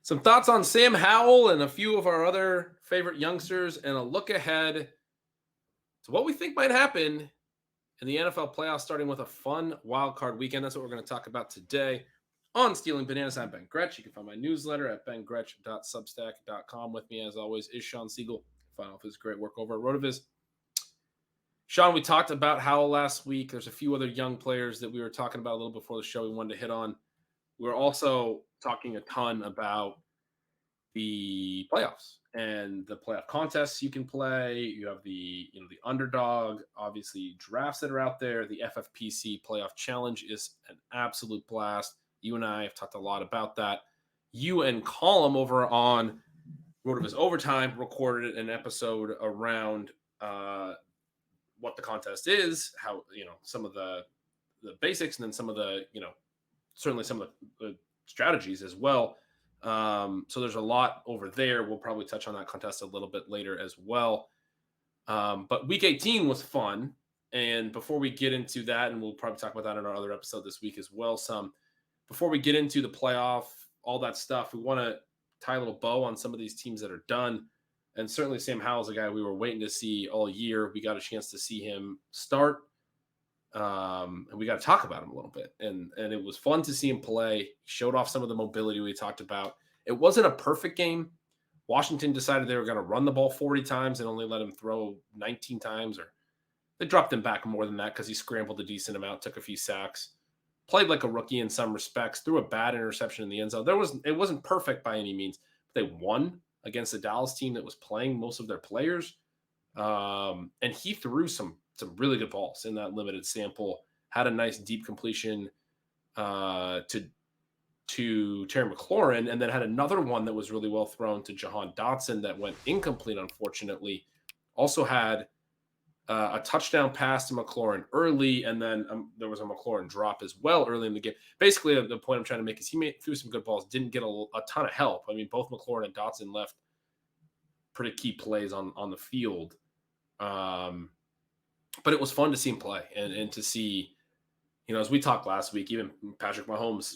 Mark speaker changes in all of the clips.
Speaker 1: Some thoughts on Sam Howell and a few of our other favorite youngsters, and a look ahead to what we think might happen in the NFL playoffs, starting with a fun wild card weekend. That's what we're going to talk about today on Stealing Bananas. I'm Ben Gretch. You can find my newsletter at bengretch.substack.com. With me, as always, is Shawn Siegele. Find off his great work over at RotoViz. Shawn, we talked about Howell last week. There's a few other young players that we were talking about a little before the show we wanted to hit on. We're also talking a ton about the playoffs and the playoff contests you can play. You have the Underdog, obviously drafts that are out there. The FFPC Playoff Challenge is an absolute blast. You and I have talked a lot about that. You and Colm over on RotoViz Overtime recorded an episode around what the contest is, how, some of the basics, and then some of the, certainly some of the strategies as well. So there's a lot over there. We'll probably touch on that contest a little bit later as well. But week 18 was fun. And before we get into that, and we'll probably talk about that in our other episode this week as well, before we get into the playoff, all that stuff, we want to tie a little bow on some of these teams that are done. And certainly Sam Howell's a guy we were waiting to see all year. We got a chance to see him start. And we got to talk about him a little bit. And it was fun to see him play. He showed off some of the mobility we talked about. It wasn't a perfect game. Washington decided they were going to run the ball 40 times and only let him throw 19 times, or they dropped him back more than that because he scrambled a decent amount, took a few sacks, played like a rookie in some respects, threw a bad interception in the end zone. It wasn't perfect by any means, but they won against a Dallas team that was playing most of their players. And he threw some really good balls in that limited sample, had a nice deep completion to Terry McLaurin, and then had another one that was really well thrown to Jahan Dotson that went incomplete, unfortunately. Also had a touchdown pass to McLaurin early, and then there was a McLaurin drop as well early in the game. Basically, the point I'm trying to make is he threw some good balls, didn't get a ton of help. I mean, both McLaurin and Dotson left pretty key plays on the field. But it was fun to see him play and to see, as we talked last week, even Patrick Mahomes,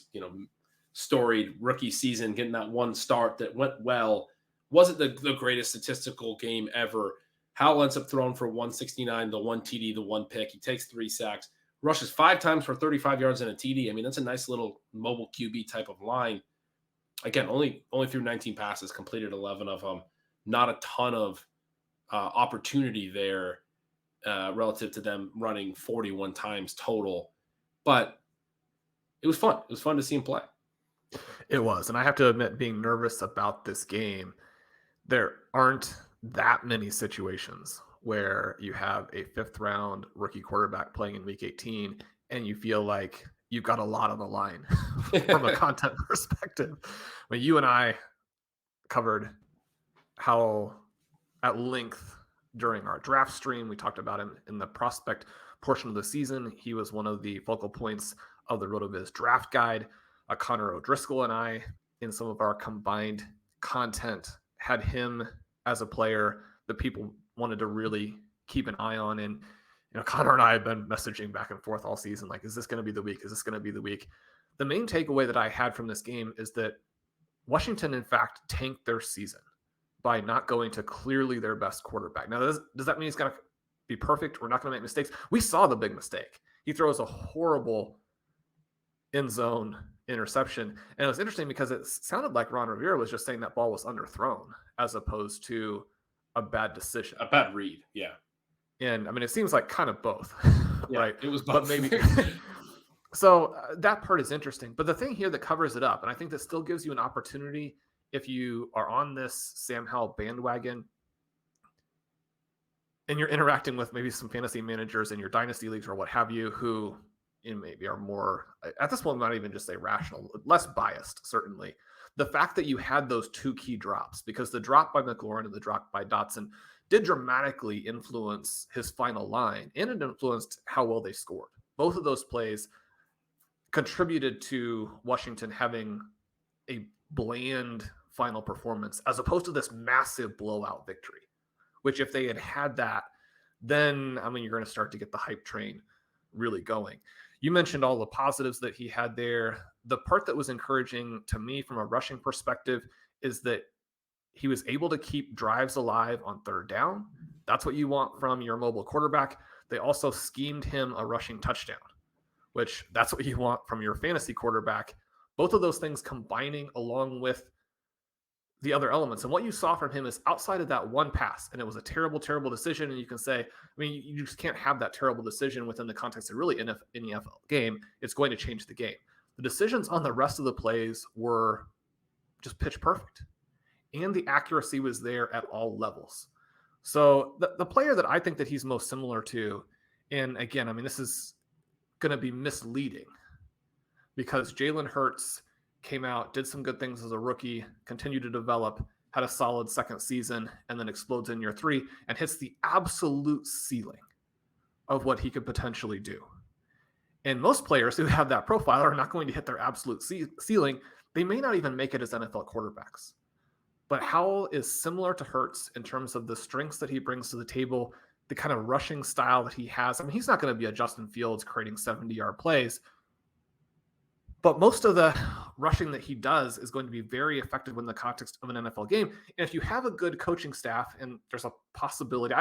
Speaker 1: storied rookie season, getting that one start that went well, wasn't the greatest statistical game ever. Howell ends up throwing for 169, the one TD, the one pick. He takes 3 sacks, rushes 5 times for 35 yards and a TD. I mean, that's a nice little mobile QB type of line. Again, only threw 19 passes, completed 11 of them. Not a ton of opportunity there relative to them running 41 times total. But it was fun. It was fun to see him play.
Speaker 2: It was. And I have to admit, being nervous about this game, there aren't that many situations where you have a 5th-round rookie quarterback playing in week 18 and you feel like you've got a lot on the line from a content perspective. I mean, you and I covered Howell at length during our draft stream. We talked about him in the prospect portion of the season. He was one of the focal points of the RotoViz draft guide. Connor O'Driscoll and I, in some of our combined content, had him as a player that people wanted to really keep an eye on. And, Connor and I have been messaging back and forth all season, like, is this going to be the week? Is this going to be the week? The main takeaway that I had from this game is that Washington, in fact, tanked their season by not going to clearly their best quarterback. Now, does that mean he's going to be perfect? We're not going to make mistakes. We saw the big mistake. He throws a horrible end zone interception. And it was interesting because it sounded like Ron Rivera was just saying that ball was underthrown as opposed to a bad decision.
Speaker 1: A bad read, yeah.
Speaker 2: And, I mean, it seems like kind of both,
Speaker 1: yeah,
Speaker 2: right?
Speaker 1: It was both.
Speaker 2: But maybe. So that part is interesting. But the thing here that covers it up, and I think that still gives you an opportunity if you are on this Sam Howell bandwagon and you're interacting with maybe some fantasy managers in your dynasty leagues or what have you, who maybe are more, at this point, not even just say rational, less biased, certainly. The fact that you had those 2 key drops, because the drop by McLaurin and the drop by Dotson did dramatically influence his final line, and it influenced how well they scored. Both of those plays contributed to Washington having a bland final performance as opposed to this massive blowout victory, which if they had that, then, I mean, you're going to start to get the hype train really going. You mentioned all the positives that he had there. The part that was encouraging to me from a rushing perspective is that he was able to keep drives alive on third down. That's what you want from your mobile quarterback. They also schemed him a rushing touchdown, which that's what you want from your fantasy quarterback. Both of those things combining along with the other elements. And what you saw from him is outside of that one pass, and it was a terrible, terrible decision. And you can say, I mean, you just can't have that terrible decision within the context of really any NFL game. It's going to change the game. The decisions on the rest of the plays were just pitch perfect. And the accuracy was there at all levels. So the player that I think that he's most similar to, and again, I mean, this is going to be misleading because Jalen Hurts came out, did some good things as a rookie, continued to develop, had a solid second season, and then explodes in year 3 and hits the absolute ceiling of what he could potentially do. And most players who have that profile are not going to hit their absolute ceiling. They may not even make it as NFL quarterbacks. But Howell is similar to Hurts in terms of the strengths that he brings to the table, the kind of rushing style that he has. I mean, he's not going to be a Justin Fields creating 70-yard plays, but most of the rushing that he does is going to be very effective in the context of an NFL game. And if you have a good coaching staff, and there's a possibility,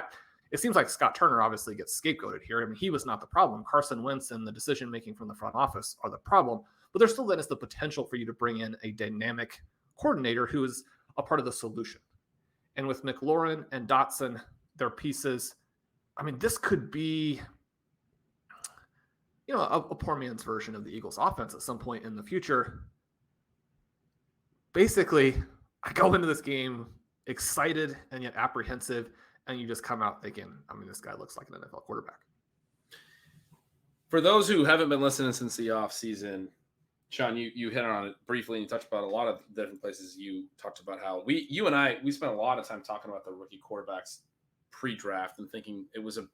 Speaker 2: it seems like Scott Turner obviously gets scapegoated here. I mean, he was not the problem. Carson Wentz and the decision-making from the front office are the problem. But there still then is the potential for you to bring in a dynamic coordinator who is a part of the solution. And with McLaurin and Dotson, their pieces, I mean, this could be, you know, a poor man's version of the Eagles offense at some point in the future. Basically, I go into this game excited and yet apprehensive, and you just come out thinking, I mean, this guy looks like an NFL quarterback.
Speaker 1: For those who haven't been listening since the offseason, Shawn, you hit on it briefly, and you touched about a lot of different places. You talked about how you and I spent a lot of time talking about the rookie quarterbacks pre-draft and thinking it was an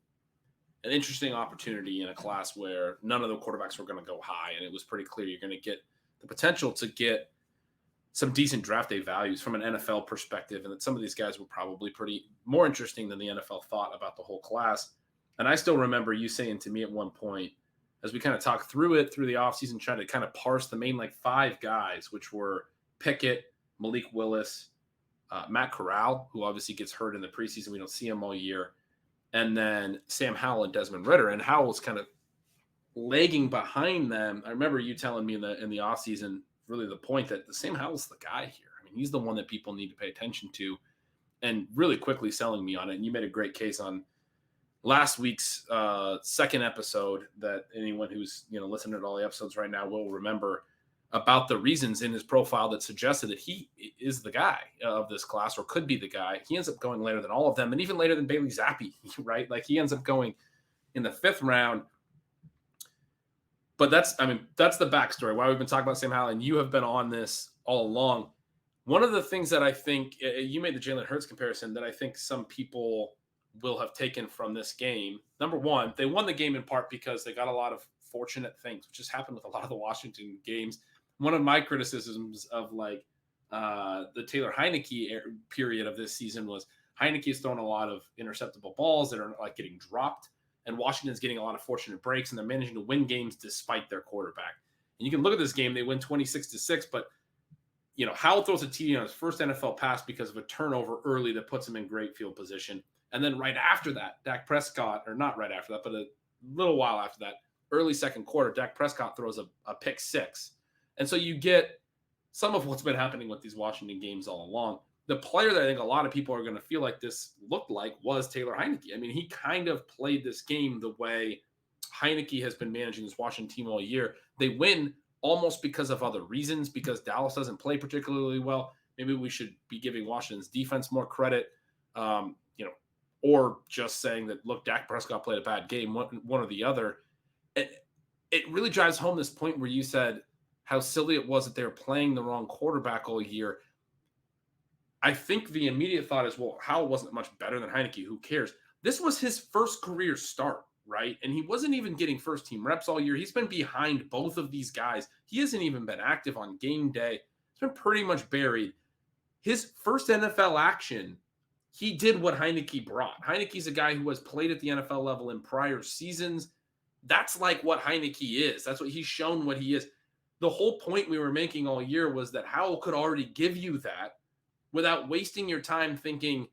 Speaker 1: interesting opportunity in a class where none of the quarterbacks were going to go high, and it was pretty clear you're going to get the potential to get some decent draft day values from an NFL perspective, and that some of these guys were probably pretty more interesting than the NFL thought about the whole class. And I still remember you saying to me at one point, as we kind of talked through it through the offseason, trying to kind of parse the main 5 guys, which were Pickett, Malik Willis, Matt Corral, who obviously gets hurt in the preseason. We don't see him all year. And then Sam Howell and Desmond Ridder. And Howell's kind of lagging behind them. I remember you telling me in the offseason, really the point that the Sam Howell's the guy here. I mean, he's the one that people need to pay attention to, and really quickly selling me on it. And you made a great case on last week's second episode that anyone who's listening to all the episodes right now will remember, about the reasons in his profile that suggested that he is the guy of this class, or could be the guy. He ends up going later than all of them, and even later than Bailey Zappi, right? Like, he ends up going in the 5th round. But that's the backstory, why we've been talking about Sam Howell, and you have been on this all along. One of the things that I think, you made the Jalen Hurts comparison, that I think some people will have taken from this game. Number one, they won the game in part because they got a lot of fortunate things, which has happened with a lot of the Washington games. One of my criticisms of the Taylor Heineke period of this season was Heineke is throwing a lot of interceptable balls that are getting dropped, and Washington's getting a lot of fortunate breaks, and they're managing to win games despite their quarterback. And you can look at this game; they win 26-6, but Howell throws a TD on his first NFL pass because of a turnover early that puts him in great field position. And then right after that, Dak Prescott, or not right after that, but a little while after that, early second quarter, Dak Prescott throws a pick 6. And so you get some of what's been happening with these Washington games all along. The player that I think a lot of people are going to feel like this looked like was Taylor Heineke. I mean, he kind of played this game the way Heineke has been managing this Washington team all year. They win almost because of other reasons, because Dallas doesn't play particularly well. Maybe we should be giving Washington's defense more credit, or just saying that, look, Dak Prescott played a bad game, one or the other. It really drives home this point where you said how silly it was that they were playing the wrong quarterback all year. I think the immediate thought is, well, Howell wasn't much better than Heineke. Who cares? This was his first career start, right? And he wasn't even getting first-team reps all year. He's been behind both of these guys. He hasn't even been active on game day. He's been pretty much buried. His first NFL action, he did what Heineke brought. Heineke's a guy who has played at the NFL level in prior seasons, That's like what Heineke is. That's what he's shown what he is. The whole point we were making all year was that Howell could already give you that without wasting your time thinking,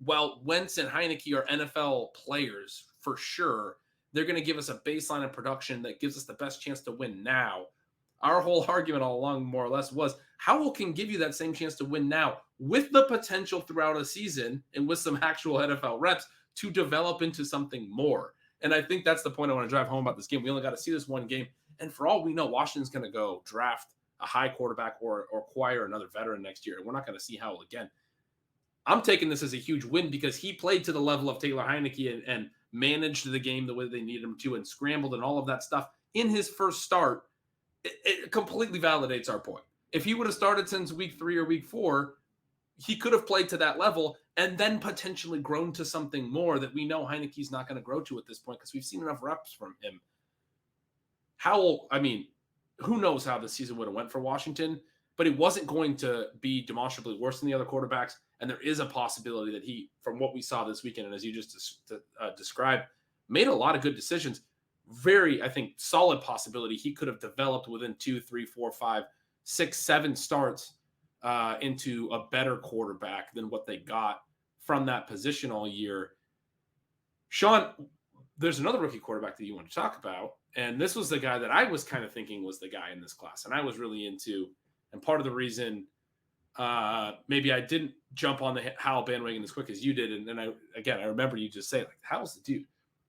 Speaker 1: well, Wentz and Heineke are NFL players for sure. They're going to give us a baseline of production that gives us the best chance to win now. Our whole argument all along, more or less, was Howell can give you that same chance to win now with the potential throughout a season and with some actual NFL reps to develop into something more. And I think that's the point I want to drive home about this game. We only got to see this one game. And for all we know, Washington's going to go draft a high quarterback or acquire another veteran next year. And we're not going to see Howell again. I'm taking this as a huge win because he played to the level of Taylor Heineke and managed the game the way they needed him to and scrambled and all of that stuff in his first start. It completely validates our point. If he would have started since week 3 or week 4, he could have played to that level and then potentially grown to something more that we know Heineke's not going to grow to at this point because we've seen enough reps from him. Howell, I mean, who knows how the season would have went for Washington, but it wasn't going to be demonstrably worse than the other quarterbacks. And there is a possibility that he, from what we saw this weekend, and as you just described, made a lot of good decisions. Very, I think, solid possibility he could have developed within 2, 3, 4, 5, 6, 7 starts into a better quarterback than what they got from that position all year. Sean, there's another rookie quarterback that you want to talk about, and this was the guy that I was kind of thinking was the guy in this class, and I was really into. And part of the reason maybe I didn't jump on the Howell bandwagon as quick as you did, and then I remember you just saying, like, Howell's the dude.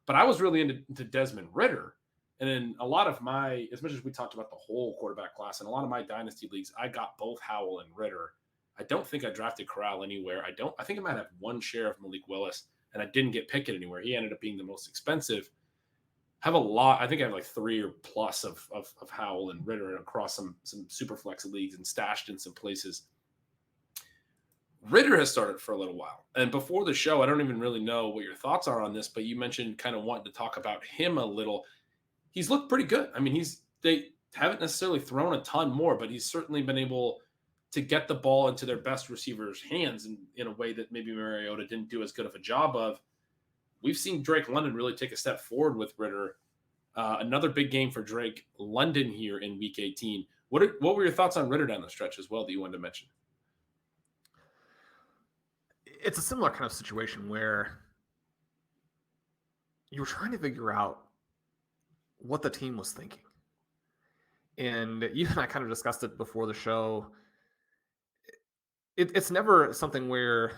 Speaker 1: But I was really into Desmond Ridder. And in a lot of my, as much as we talked about the whole quarterback class, in a lot of my dynasty leagues, I got both Howell and Ridder. I don't think I drafted Corral anywhere. I think I might have one share of Malik Willis, and I didn't get Pickett anywhere. He ended up being the most expensive. I think I have like 3 or plus of Howell and Ridder across some super flex leagues and stashed in some places. Ridder has started for a little while. And before the show, I don't even really know what your thoughts are on this, but you mentioned kind of wanting to talk about him a little. He's looked pretty good. I mean, they haven't necessarily thrown a ton more, but he's certainly been able to get the ball into their best receivers' hands in a way that maybe Mariota didn't do as good of a job of. We've seen Drake London really take a step forward with Ridder. Another big game for Drake London here in Week 18. What were your thoughts on Ridder down the stretch as well that you wanted to mention?
Speaker 2: It's a similar kind of situation where you're trying to figure out what the team was thinking. And you and I kind of discussed it before the show. It's never something where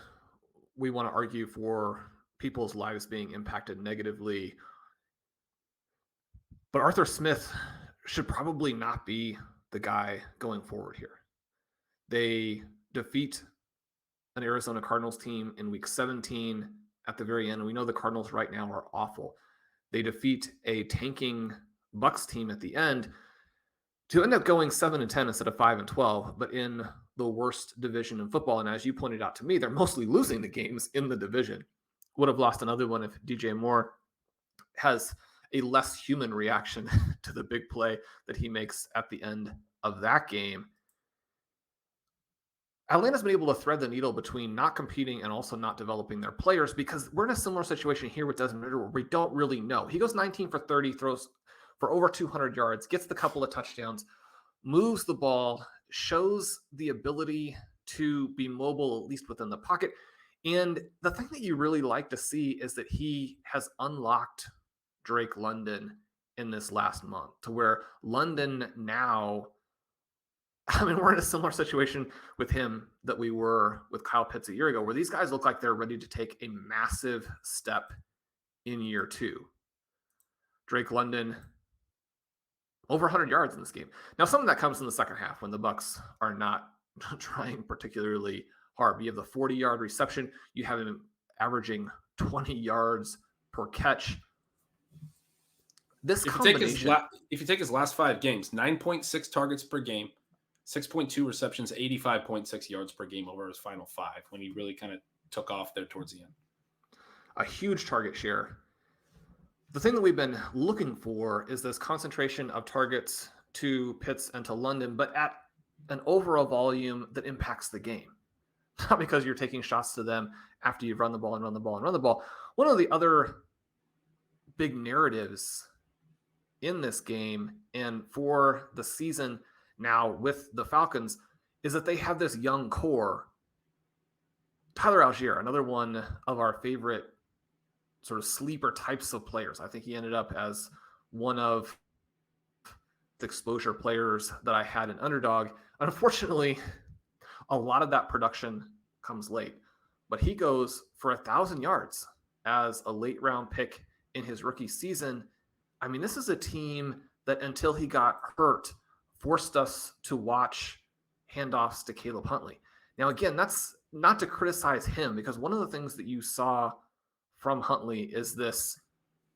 Speaker 2: we want to argue for people's lives being impacted negatively. But Arthur Smith should probably not be the guy going forward here. They defeat an Arizona Cardinals team in week 17 at the very end. And we know the Cardinals right now are awful. They defeat a tanking Bucs team at the end to end up going 7-10 instead of 5-12, but in the worst division in football. And as you pointed out to me, they're mostly losing the games in the division. Would have lost another one if DJ Moore has a less human reaction to the big play that he makes at the end of that game. Atlanta's been able to thread the needle between not competing and also not developing their players, because we're in a similar situation here with Desmond Ridder where we don't really know. He goes 19 for 30, throws for over 200 yards, gets the couple of touchdowns, moves the ball, shows the ability to be mobile, at least within the pocket. And the thing that you really like to see is that he has unlocked Drake London in this last month to where London now, I mean, we're in a similar situation with him that we were with Kyle Pitts a year ago, where these guys look like they're ready to take a massive step in year 2. Drake London, over 100 yards in this game. Now, some of that comes in the second half when the Bucs are not trying particularly hard. You have the 40-yard reception. You have him averaging 20 yards per catch. This combination,
Speaker 1: if you take his last 5 games, 9.6 targets per game, 6.2 receptions, 85.6 yards per game over his final 5 when he really kind of took off there towards the end.
Speaker 2: A huge target share. The thing that we've been looking for is this concentration of targets to Pitts and to London, but at an overall volume that impacts the game. Not because you're taking shots to them after you've run the ball and run the ball and run the ball. One of the other big narratives in this game and for the season now with the Falcons is that they have this young core. Tyler Algier, another one of our favorite sort of sleeper types of players. I think he ended up as one of the exposure players that I had in Underdog. Unfortunately, a lot of that production comes late, but he goes for 1,000 yards as a late round pick in his rookie season. I mean, this is a team that until he got hurt, forced us to watch handoffs to Caleb Huntley. Now, again, that's not to criticize him, because one of the things that you saw from Huntley is this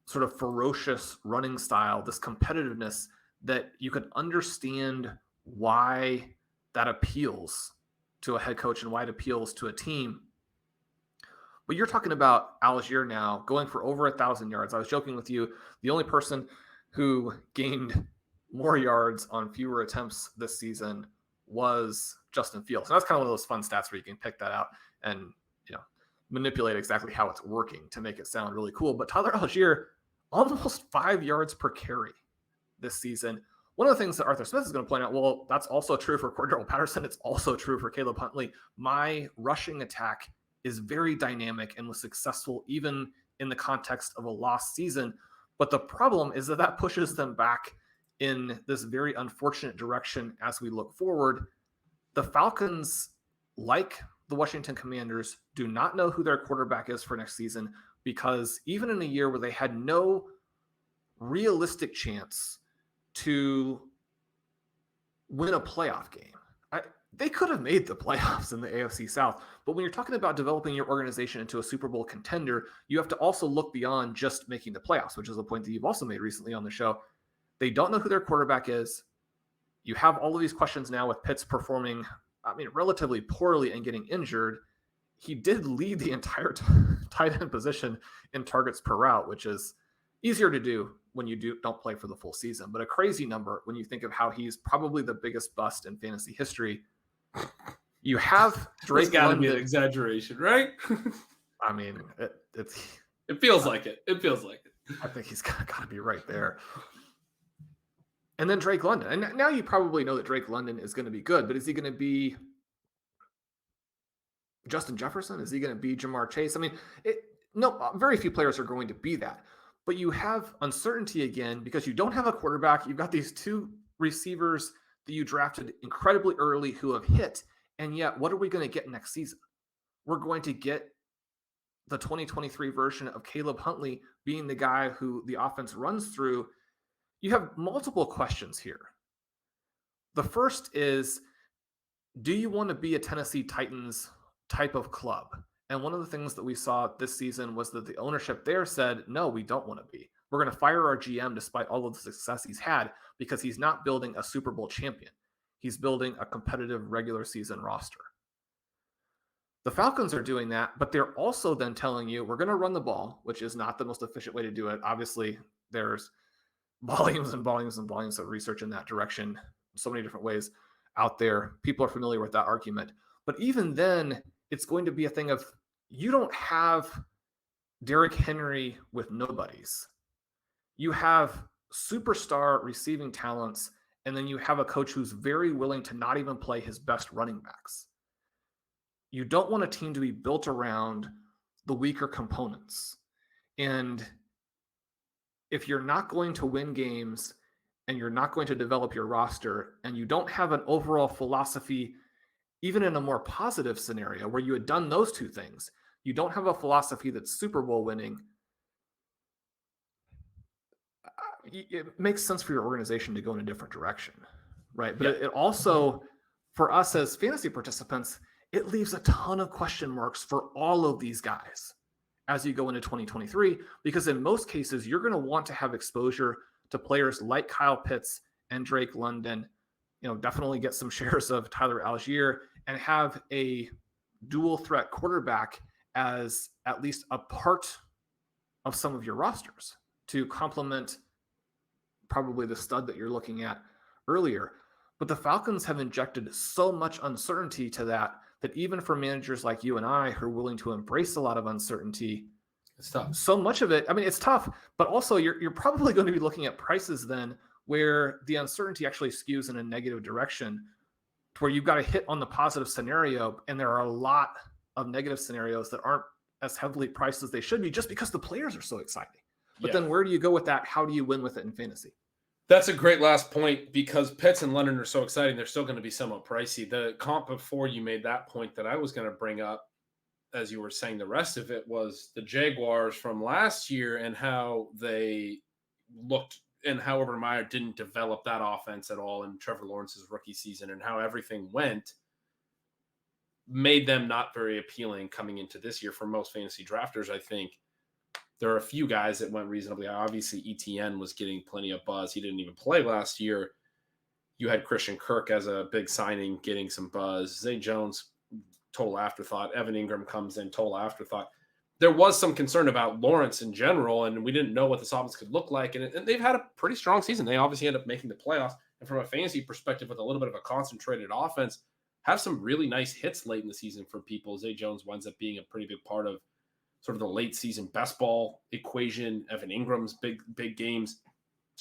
Speaker 2: sort of ferocious running style, this competitiveness that you can understand why that appeals to a head coach and why it appeals to a team. But you're talking about Algier now going for over 1,000 yards. I was joking with you. The only person who gained more yards on fewer attempts this season was Justin Fields. And that's kind of one of those fun stats where you can pick that out and, manipulate exactly how it's working to make it sound really cool. But Tyler Algier, almost 5 yards per carry this season. One of the things that Arthur Smith is going to point out, well, that's also true for Cordero Patterson. It's also true for Caleb Huntley. My rushing attack is very dynamic and was successful even in the context of a lost season. But the problem is that pushes them back in this very unfortunate direction as we look forward. The Falcons, like the Washington Commanders, do not know who their quarterback is for next season, because even in a year where they had no realistic chance to win a playoff game, they could have made the playoffs in the AFC South. But when you're talking about developing your organization into a Super Bowl contender, you have to also look beyond just making the playoffs, which is a point that you've also made recently on the show. They don't know who their quarterback is. You have all of these questions now with Pitts performing, relatively poorly and getting injured. He did lead the entire tight end position in targets per route, which is easier to do when you don't play for the full season, but a crazy number when you think of how he's probably the biggest bust in fantasy history. You have Drake.
Speaker 1: It's got to be an exaggeration, right? It feels like it. It feels like it.
Speaker 2: I think he's got to be right there. And then Drake London. And now you probably know that Drake London is going to be good, but is he going to be Justin Jefferson? Is he going to be Jamar Chase? No, very few players are going to be that. But you have uncertainty again because you don't have a quarterback. You've got these two receivers that you drafted incredibly early who have hit. And yet, what are we going to get next season? We're going to get the 2023 version of Caleb Huntley being the guy who the offense runs through. You have multiple questions here. The first is, do you want to be a Tennessee Titans type of club? And one of the things that we saw this season was that the ownership there said, no, we don't want to be. We're going to fire our GM despite all of the success he's had, because he's not building a Super Bowl champion. He's building a competitive regular season roster. The Falcons are doing that, but they're also then telling you, we're going to run the ball, which is not the most efficient way to do it. Obviously, there's volumes and volumes and volumes of research in that direction. So many different ways out there. People are familiar with that argument. But even then, it's going to be a thing of, you don't have Derrick Henry with nobodies. You have superstar receiving talents, and then you have a coach who's very willing to not even play his best running backs. You don't want a team to be built around the weaker components. And if you're not going to win games and you're not going to develop your roster, and you don't have an overall philosophy, even in a more positive scenario where you had done those two things, you don't have a philosophy that's Super Bowl winning, it makes sense for your organization to go in a different direction, right? But it also, for us as fantasy participants, it leaves a ton of question marks for all of these guys as you go into 2023, because in most cases, you're going to want to have exposure to players like Kyle Pitts and Drake London, definitely get some shares of Tyler Algier, and have a dual threat quarterback as at least a part of some of your rosters to complement probably the stud that you're looking at earlier. But the Falcons have injected so much uncertainty to that even for managers like you and I who are willing to embrace a lot of uncertainty,
Speaker 1: It's tough.
Speaker 2: So much of it, I mean, it's tough, but also you're probably going to be looking at prices then where the uncertainty actually skews in a negative direction, to where you've got to hit on the positive scenario, and there are a lot of negative scenarios that aren't as heavily priced as they should be, just because the players are so exciting. But then where do you go with that? How do you win with it in fantasy?
Speaker 1: That's a great last point, because Pitts and London are so exciting. They're still going to be somewhat pricey. The comp before you made that point that I was going to bring up, as you were saying, the rest of it was the Jaguars from last year and how they looked, and how Urban Meyer didn't develop that offense at all in Trevor Lawrence's rookie season, and how everything went made them not very appealing coming into this year for most fantasy drafters. I think there are a few guys that went reasonably. Obviously, ETN was getting plenty of buzz. He didn't even play last year. You had Christian Kirk as a big signing, getting some buzz. Zay Jones, total afterthought. Evan Ingram comes in, total afterthought. There was some concern about Lawrence in general, and we didn't know what this offense could look like. And they've had a pretty strong season. They obviously end up making the playoffs. And from a fantasy perspective, with a little bit of a concentrated offense, have some really nice hits late in the season for people. Zay Jones winds up being a pretty big part of sort of the late season best ball equation. Evan Ingram's big games.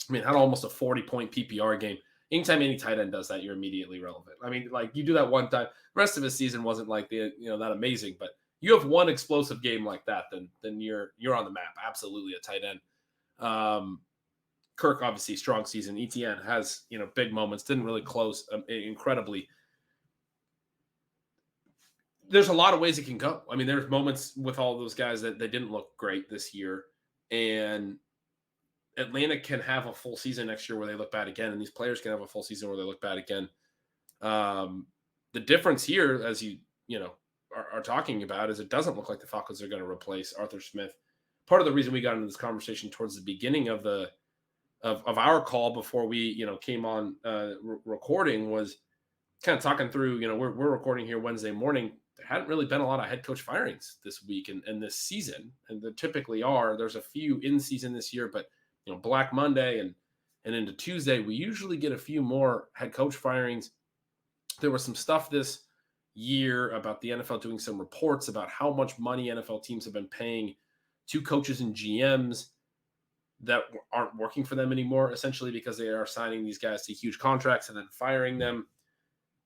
Speaker 1: I mean, had almost a 40-point PPR game. Anytime any tight end does that, you're immediately relevant. I mean, like, you do that one time, the rest of his season wasn't like that amazing, but you have one explosive game like that, then you're on the map. Absolutely a tight end. Kirk, obviously strong season. ETN has, big moments, didn't really close incredibly. There's a lot of ways it can go. I mean, there's moments with all those guys that they didn't look great this year, and Atlanta can have a full season next year where they look bad again, and these players can have a full season where they look bad again. The difference here, as you are talking about, is it doesn't look like the Falcons are going to replace Arthur Smith. Part of the reason we got into this conversation towards the beginning of our call before we came on recording was kind of talking through. We're recording here Wednesday morning. There hadn't really been a lot of head coach firings this week and this season, and there typically are. There's a few in season this year, but Black Monday and into Tuesday, we usually get a few more head coach firings. There was some stuff this year about the NFL doing some reports about how much money NFL teams have been paying to coaches and GMs that aren't working for them anymore, essentially because they are signing these guys to huge contracts and then firing them.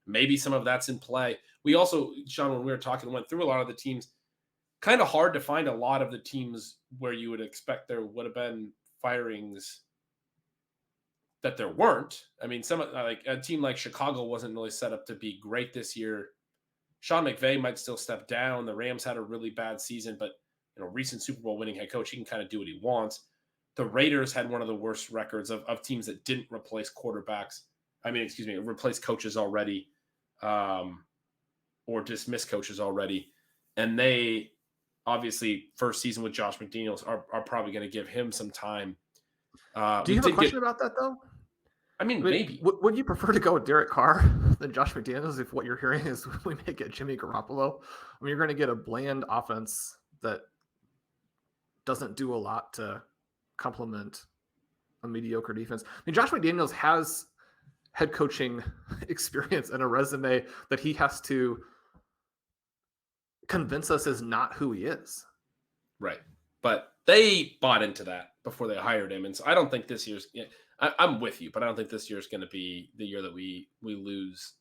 Speaker 1: Maybe some of that's in play. We also, Shawn, when we were talking, went through a lot of the teams. Kind of hard to find a lot of the teams where you would expect there would have been firings that there weren't. I mean, like a team like Chicago wasn't really set up to be great this year. Sean McVay might still step down. The Rams had a really bad season, but recent Super Bowl winning head coach, he can kind of do what he wants. The Raiders had one of the worst records of teams that didn't replace replace coaches already, or dismiss coaches already. And they obviously, first season with Josh McDaniels, are probably going to give him some time.
Speaker 2: Do you have a question about that, though?
Speaker 1: I mean, maybe.
Speaker 2: Would you prefer to go with Derek Carr than Josh McDaniels if what you're hearing is we may get Jimmy Garoppolo? I mean, you're going to get a bland offense that doesn't do a lot to complement a mediocre defense. I mean, Josh McDaniels has head coaching experience and a resume that he has to convince us is not who he is.
Speaker 1: Right. But they bought into that before they hired him. And so I don't think this year's I'm with you, but I don't think this year is going to be the year that we lose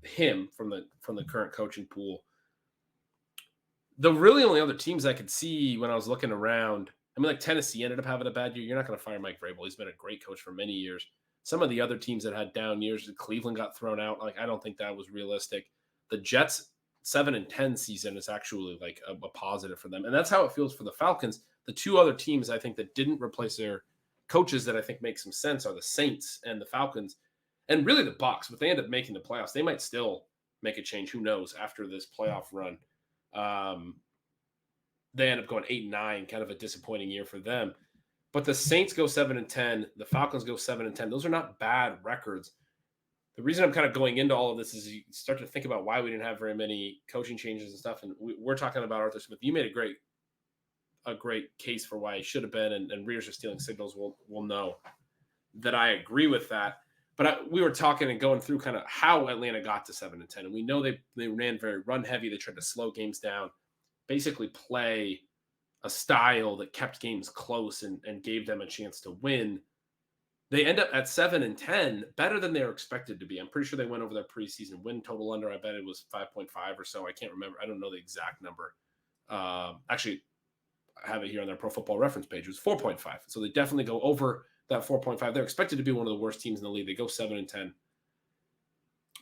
Speaker 1: him from the current coaching pool. The really only other teams I could see when I was looking around, I mean, like Tennessee ended up having a bad year. You're not going to fire Mike Vrabel. He's been a great coach for many years. Some of the other teams that had down years, Cleveland got thrown out. Like, I don't think that was realistic. The Jets 7-10 season is actually like a positive for them. And that's how it feels for the Falcons. The two other teams I think that didn't replace their coaches that I think make some sense are the Saints and the Falcons, and really the Bucs. But they end up making the playoffs. They might still make a change. Who knows after this playoff run? They end up going 8-9, kind of a disappointing year for them. But the Saints go 7-10. The Falcons go 7-10. Those are not bad records. The reason I'm kind of going into all of this is you start to think about why we didn't have very many coaching changes and stuff. And we're talking about Arthur Smith. You made a great case for why he should have been, and readers are stealing signals will know that I agree with that. But we were talking and going through kind of how Atlanta got to 7-10. And we know they ran very run heavy. They tried to slow games down, basically play a style that kept games close and gave them a chance to win. They end up at 7-10, better than they were expected to be. I'm pretty sure they went over their preseason win total under. I bet it was 5.5 or so. I can't remember. I don't know the exact number. Actually, I have it here on their Pro Football Reference page. It was 4.5. So they definitely go over that 4.5. They're expected to be one of the worst teams in the league. They go 7-10.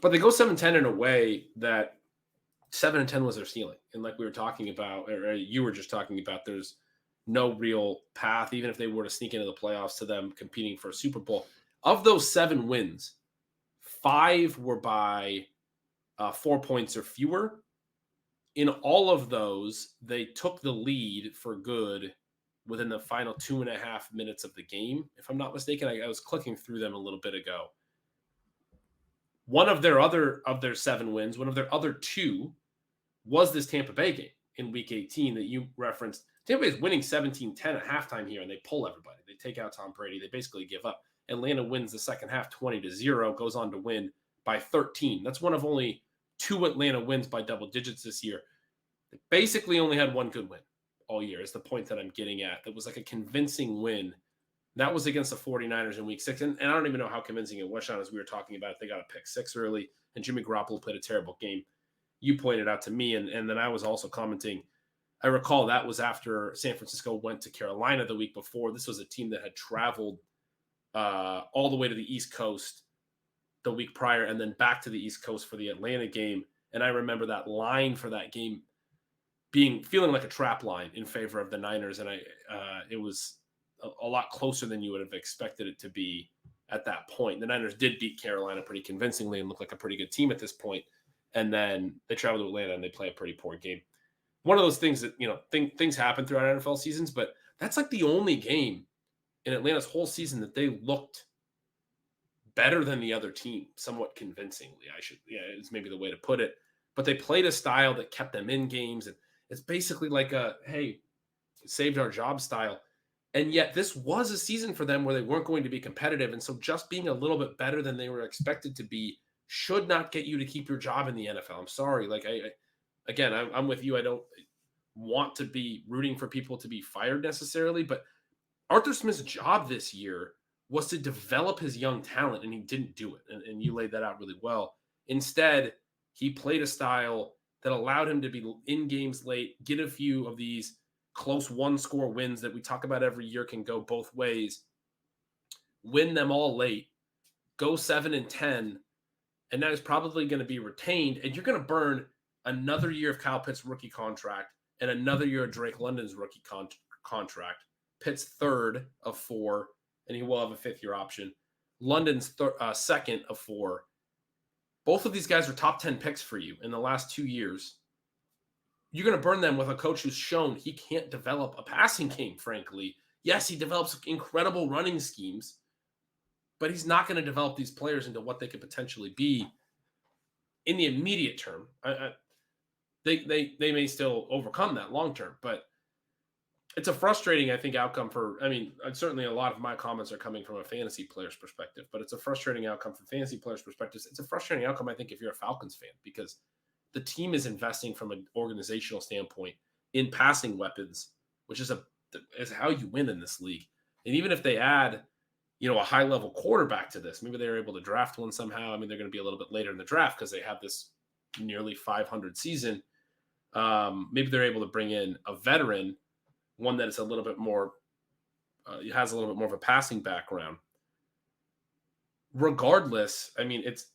Speaker 1: But they go 7-10 in a way that 7-10 was their ceiling. And like we were talking about, or you were just talking about, there's no real path, even if they were to sneak into the playoffs, to them competing for a Super Bowl. Of those 7 wins, 5 were by 4 points or fewer. In all of those, they took the lead for good within the final 2.5 minutes of the game. If I'm not mistaken, I was clicking through them a little bit ago. One of their 7 wins, one of their other 2 was this Tampa Bay game in week 18 that you referenced. Tampa Bay is winning 17-10 at halftime here, and they pull everybody. They take out Tom Brady. They basically give up. Atlanta wins the second half 20-0, goes on to win by 13. That's one of only 2 Atlanta wins by double digits this year. They basically only had one good win all year, is the point that I'm getting at. That was like a convincing win. That was against the 49ers in week 6. And I don't even know how convincing it was, Sean, as we were talking about it. They got a pick 6 early, and Jimmy Garoppolo played a terrible game. You pointed out to me, and then I was also commenting. I recall that was after San Francisco went to Carolina the week before. This was a team that had traveled all the way to the East Coast the week prior and then back to the East Coast for the Atlanta game. And I remember that line for that game feeling like a trap line in favor of the Niners. And it was a lot closer than you would have expected it to be at that point. The Niners did beat Carolina pretty convincingly and look like a pretty good team at this point. And then they travel to Atlanta and they play a pretty poor game. One of those things that, things happen throughout NFL seasons, but that's like the only game in Atlanta's whole season that they looked better than the other team, somewhat convincingly. It's maybe the way to put it. But they played a style that kept them in games. And it's basically like hey, saved our job style. And yet this was a season for them where they weren't going to be competitive. And so just being a little bit better than they were expected to be should not get you to keep your job in the NFL. I'm sorry. Like, I'm with you. I don't want to be rooting for people to be fired necessarily, but Arthur Smith's job this year was to develop his young talent, and he didn't do it. And you laid that out really well. Instead, he played a style that allowed him to be in games late, get a few of these close one-score wins that we talk about every year can go both ways, win them all late, go 7-10, and that is probably going to be retained, and you're going to burn another year of Kyle Pitts' rookie contract and another year of Drake London's rookie contract. Pitt's 3rd of 4, and he will have a 5th-year option. London's 2nd of 4. Both of these guys are top 10 picks for you in the last 2 years. You're going to burn them with a coach who's shown he can't develop a passing game, frankly. Yes, he develops incredible running schemes, but he's not going to develop these players into what they could potentially be in the immediate term. They may still overcome that long term, but it's a frustrating, I think, outcome certainly a lot of my comments are coming from a fantasy player's perspective, but it's a frustrating outcome from fantasy players' perspectives. It's a frustrating outcome, I think, if you're a Falcons fan, because the team is investing from an organizational standpoint in passing weapons, which is how you win in this league. And even if they add, a high-level quarterback to this, maybe they're able to draft one somehow. They're going to be a little bit later in the draft because they have this nearly 500 season. Maybe they're able to bring in a veteran, one that is a little bit more, has a little bit more of a passing background. Regardless, it's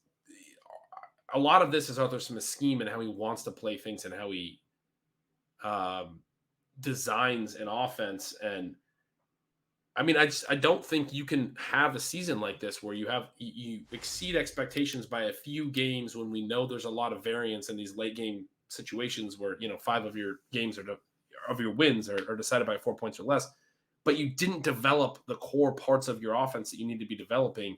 Speaker 1: a lot of this is Arthur Smith's scheme and how he wants to play things and how he designs an offense. And I don't think you can have a season like this where you exceed expectations by a few games when we know there's a lot of variance in these late game situations where 5 of your games of your wins are decided by 4 points or less, but you didn't develop the core parts of your offense that you need to be developing.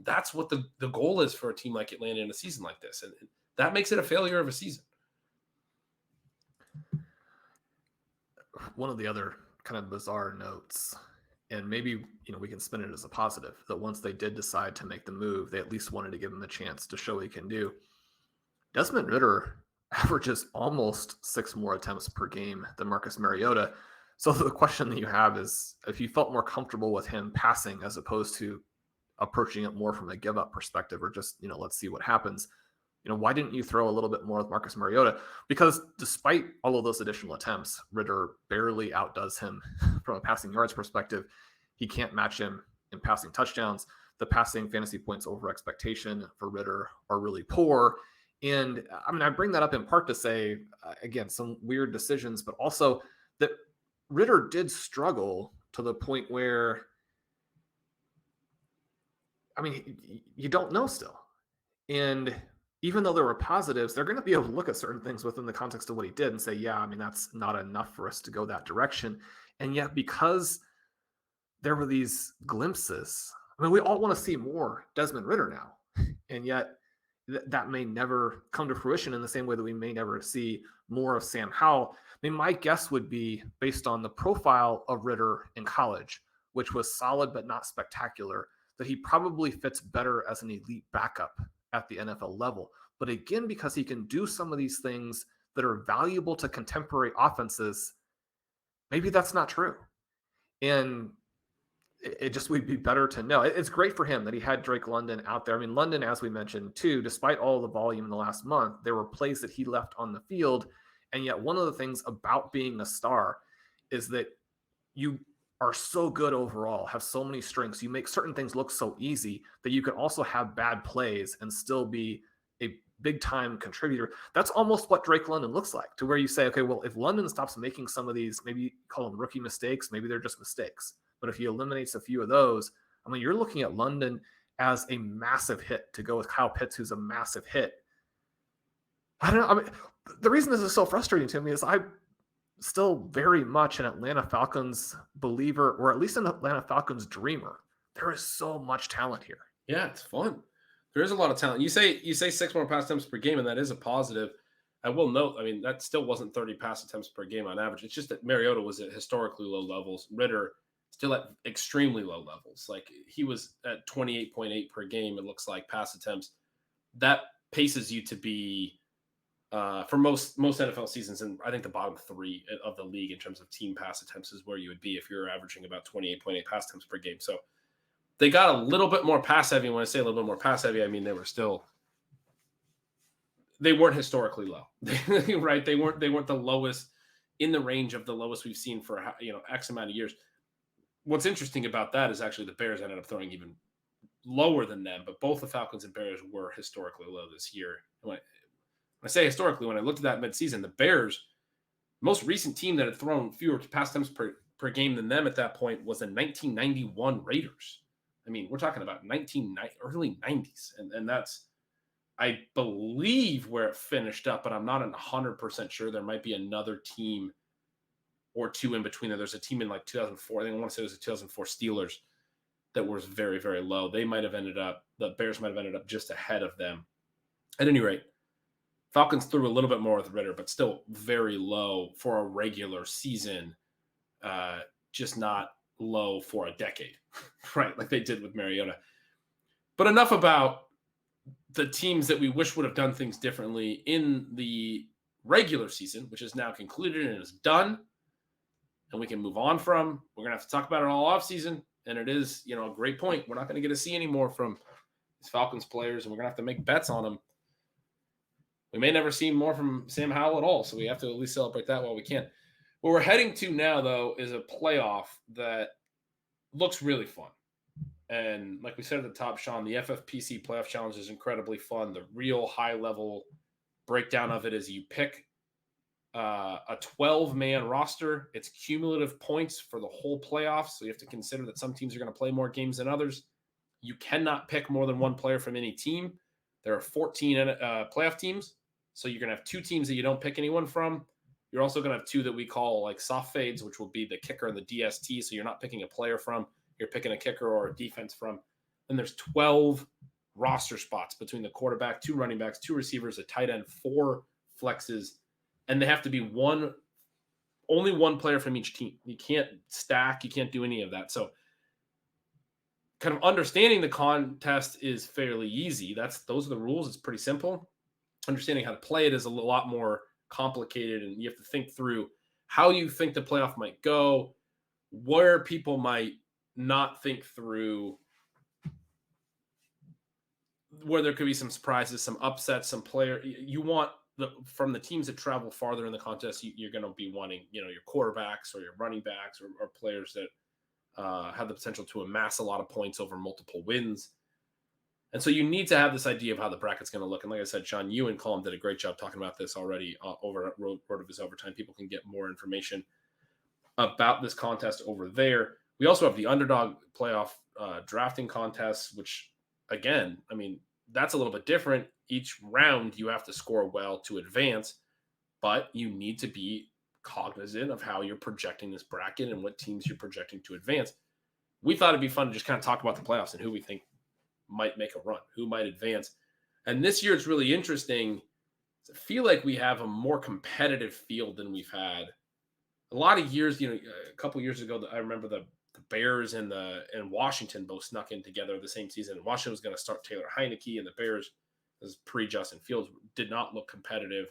Speaker 1: That's what the goal is for a team like Atlanta in a season like this, and that makes it a failure of a season.
Speaker 2: One of the other kind of bizarre notes, and maybe we can spin it as a positive, that once they did decide to make the move, they at least wanted to give him the chance to show what he can do. Desmond Ridder averages almost 6 more attempts per game than Marcus Mariota. So the question that you have is, if you felt more comfortable with him passing as opposed to approaching it more from a give up perspective, or just, let's see what happens. Why didn't you throw a little bit more with Marcus Mariota? Because despite all of those additional attempts, Ritter barely outdoes him from a passing yards perspective. He can't match him in passing touchdowns. The passing fantasy points over expectation for Ritter are really poor. And I bring that up in part to say, again, some weird decisions, but also that Ritter did struggle to the point where, you don't know still. And even though there were positives, they're going to be able to look at certain things within the context of what he did and say, yeah, that's not enough for us to go that direction. And yet, because there were these glimpses, we all want to see more Desmond Ritter now. And yet, that may never come to fruition in the same way that we may never see more of Sam Howell. My guess would be, based on the profile of Ritter in college, which was solid but not spectacular, that he probably fits better as an elite backup at the NFL level. But again, because he can do some of these things that are valuable to contemporary offenses, maybe that's not true. And it just would be better to know. It's great for him that he had Drake London out there. London, as we mentioned too, despite all the volume in the last month, there were plays that he left on the field. And yet one of the things about being a star is that you are so good overall, have so many strengths. You make certain things look so easy that you can also have bad plays and still be a big time contributor. That's almost what Drake London looks like, to where you say, okay, well, if London stops making some of these, maybe call them rookie mistakes, maybe they're just mistakes. But if he eliminates a few of those, you're looking at London as a massive hit to go with Kyle Pitts, who's a massive hit. I don't know. The reason this is so frustrating to me is I'm still very much an Atlanta Falcons believer, or at least an Atlanta Falcons dreamer. There is so much talent here.
Speaker 1: Yeah, it's fun. There is a lot of talent. You say 6 more pass attempts per game, and that is a positive. I will note, that still wasn't 30 pass attempts per game on average. It's just that Mariota was at historically low levels. Ritter still at extremely low levels. Like, he was at 28.8 per game, it looks like, pass attempts. That paces you to be, for most NFL seasons, and I think the bottom 3 of the league in terms of team pass attempts is where you would be if you're averaging about 28.8 pass attempts per game. So they got a little bit more pass heavy. When I say a little bit more pass heavy, they weren't historically low, right? They weren't the lowest, in the range of the lowest we've seen for X amount of years. What's interesting about that is actually the Bears ended up throwing even lower than them, but both the Falcons and Bears were historically low this year. When I say historically, when I looked at that midseason, the Bears, most recent team that had thrown fewer pass attempts per game than them at that point was the 1991 Raiders. We're talking about early 90s, and that's, I believe, where it finished up, but I'm not 100% sure. There might be another team or two in between there. There's a team in like 2004. I want to say it was the 2004 Steelers that was very, very low. The Bears might have ended up just ahead of them. At any rate, Falcons threw a little bit more with Ritter, but still very low for a regular season, just not low for a decade, right? Like they did with Mariota. But enough about the teams that we wish would have done things differently in the regular season, which is now concluded and is done, and we can move on from. We're going to have to talk about it all offseason, and it is, a great point. We're not going to get to see any more from these Falcons players, and we're going to have to make bets on them. We may never see more from Sam Howell at all, so we have to at least celebrate that while we can. What we're heading to now, though, is a playoff that looks really fun. And like we said at the top, Shawn, the FFPC Playoff Challenge is incredibly fun. The real high-level breakdown of it is you pick a 12-man roster. It's cumulative points for the whole playoffs, so you have to consider that some teams are going to play more games than others. You cannot pick more than one player from any team. There are 14 playoff teams, so you're going to have 2 teams that you don't pick anyone from. You're also going to have 2 that we call like soft fades, which will be the kicker and the DST, so you're not picking a player from. You're picking a kicker or a defense from. Then there's 12 roster spots between the quarterback, 2 running backs, 2 receivers, a tight end, 4 flexes, and they have to be only one player from each team. You can't stack. You can't do any of that. So kind of understanding the contest is fairly easy. Those are the rules. It's pretty simple. Understanding how to play it is a lot more complicated, and you have to think through how you think the playoff might go, where people might not think through, where there could be some surprises, some upsets, some player. You want from the teams that travel farther in the contest, you're going to be wanting, your quarterbacks or your running backs or players that have the potential to amass a lot of points over multiple wins. And so you need to have this idea of how the bracket's going to look. And like I said, Sean, you and Colin did a great job talking about this already over at RotoViz Overtime. People can get more information about this contest over there. We also have the Underdog playoff drafting contest, which, again, I mean, that's a little bit different. Each round you have to score well to advance, but you need to be cognizant of how you're projecting this bracket and what teams you're projecting to advance. We thought it'd be fun to just kind of talk about the playoffs and who we think might make a run, who might advance. And this year it's really interesting. I feel like we have a more competitive field than we've had a lot of years. A couple years ago, I remember the Bears and Washington both snuck in together the same season. Washington was going to start Taylor Heineke, and the Bears, as pre-Justin Fields, did not look competitive.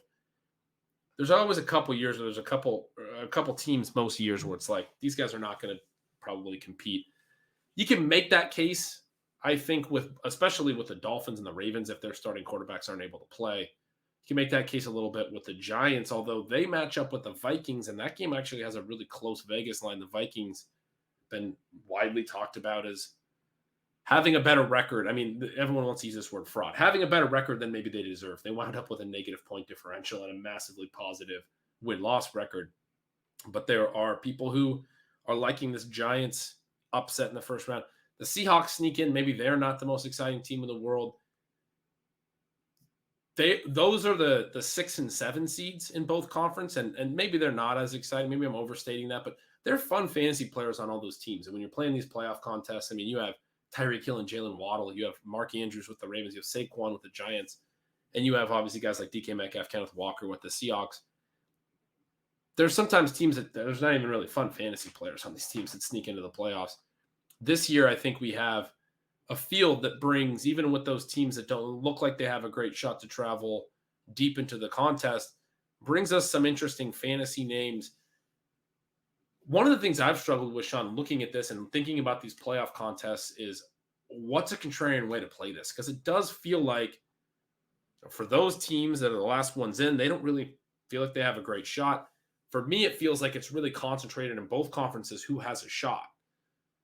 Speaker 1: There's always a couple years where there's a couple teams most years where it's like these guys are not going to probably compete. You can make that case, I think, especially with the Dolphins and the Ravens, if their starting quarterbacks aren't able to play. You can make that case a little bit with the Giants, although they match up with the Vikings, and that game actually has a really close Vegas line. The Vikings been widely talked about as having a better record. I mean, everyone wants to use this word fraud. Having a better record than maybe they deserve. They wound up with a negative point differential and a massively positive win-loss record. But there are people who are liking this Giants upset in the first round. The Seahawks sneak in. Maybe they're not the most exciting team in the world. Those are the 6 and 7 seeds in both conference, and maybe they're not as exciting. Maybe I'm overstating that, but they're fun fantasy players on all those teams. And when you're playing these playoff contests, I mean, you have Tyreek Hill and Jalen Waddle, you have Mark Andrews with the Ravens, you have Saquon with the Giants, and you have obviously guys like DK Metcalf, Kenneth Walker with the Seahawks. There's sometimes teams that there's not even really fun fantasy players on these teams that sneak into the playoffs. This year, I think we have a field that brings, even with those teams that don't look like they have a great shot to travel deep into the contest, brings us some interesting fantasy names. One of the things I've struggled with, Sean, looking at this and thinking about these playoff contests is what's a contrarian way to play this? Because it does feel like for those teams that are the last ones in, they don't really feel like they have a great shot. For me, it feels like it's really concentrated in both conferences who has a shot.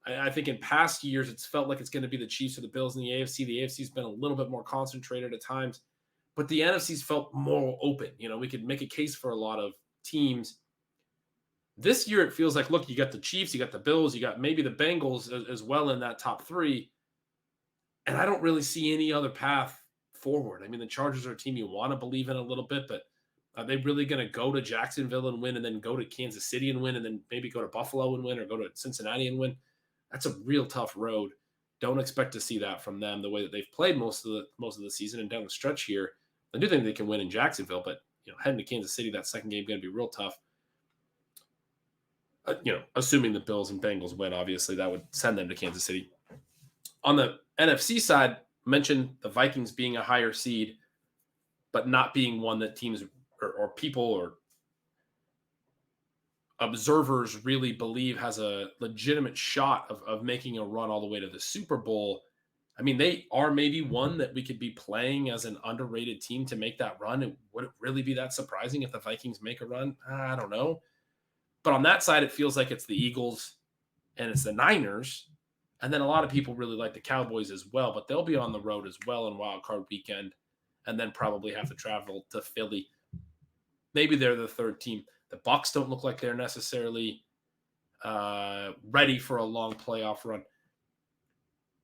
Speaker 1: I think in past years, it's felt like it's going to be the Chiefs or the Bills in the AFC. The AFC's been a little bit more concentrated at times, but the NFC's felt more open. We could make a case for a lot of teams. This year, it feels like, look, you got the Chiefs, you got the Bills, you got maybe the Bengals as well in that top three. And I don't really see any other path forward. I mean, the Chargers are a team you want to believe in a little bit, but are they really going to go to Jacksonville and win and then go to Kansas City and win and then maybe go to Buffalo and win or go to Cincinnati and win? That's a real tough road. Don't expect to see that from them the way that they've played most of the season and down the stretch here. I do think they can win in Jacksonville, but heading to Kansas City, that second game is going to be real tough. Assuming the Bills and Bengals win, obviously that would send them to Kansas City. On the NFC side, mentioned the Vikings being a higher seed, but not being one that teams or people or observers really believe has a legitimate shot of making a run all the way to the Super Bowl. I mean, they are maybe one that we could be playing as an underrated team to make that run. Would it really be that surprising if the Vikings make a run? I don't know. But on that side, it feels like it's the Eagles and it's the Niners. And then a lot of people really like the Cowboys as well, but they'll be on the road as well in Wild Card Weekend and then probably have to travel to Philly. Maybe they're the third team. The Bucs don't look like they're necessarily ready for a long playoff run.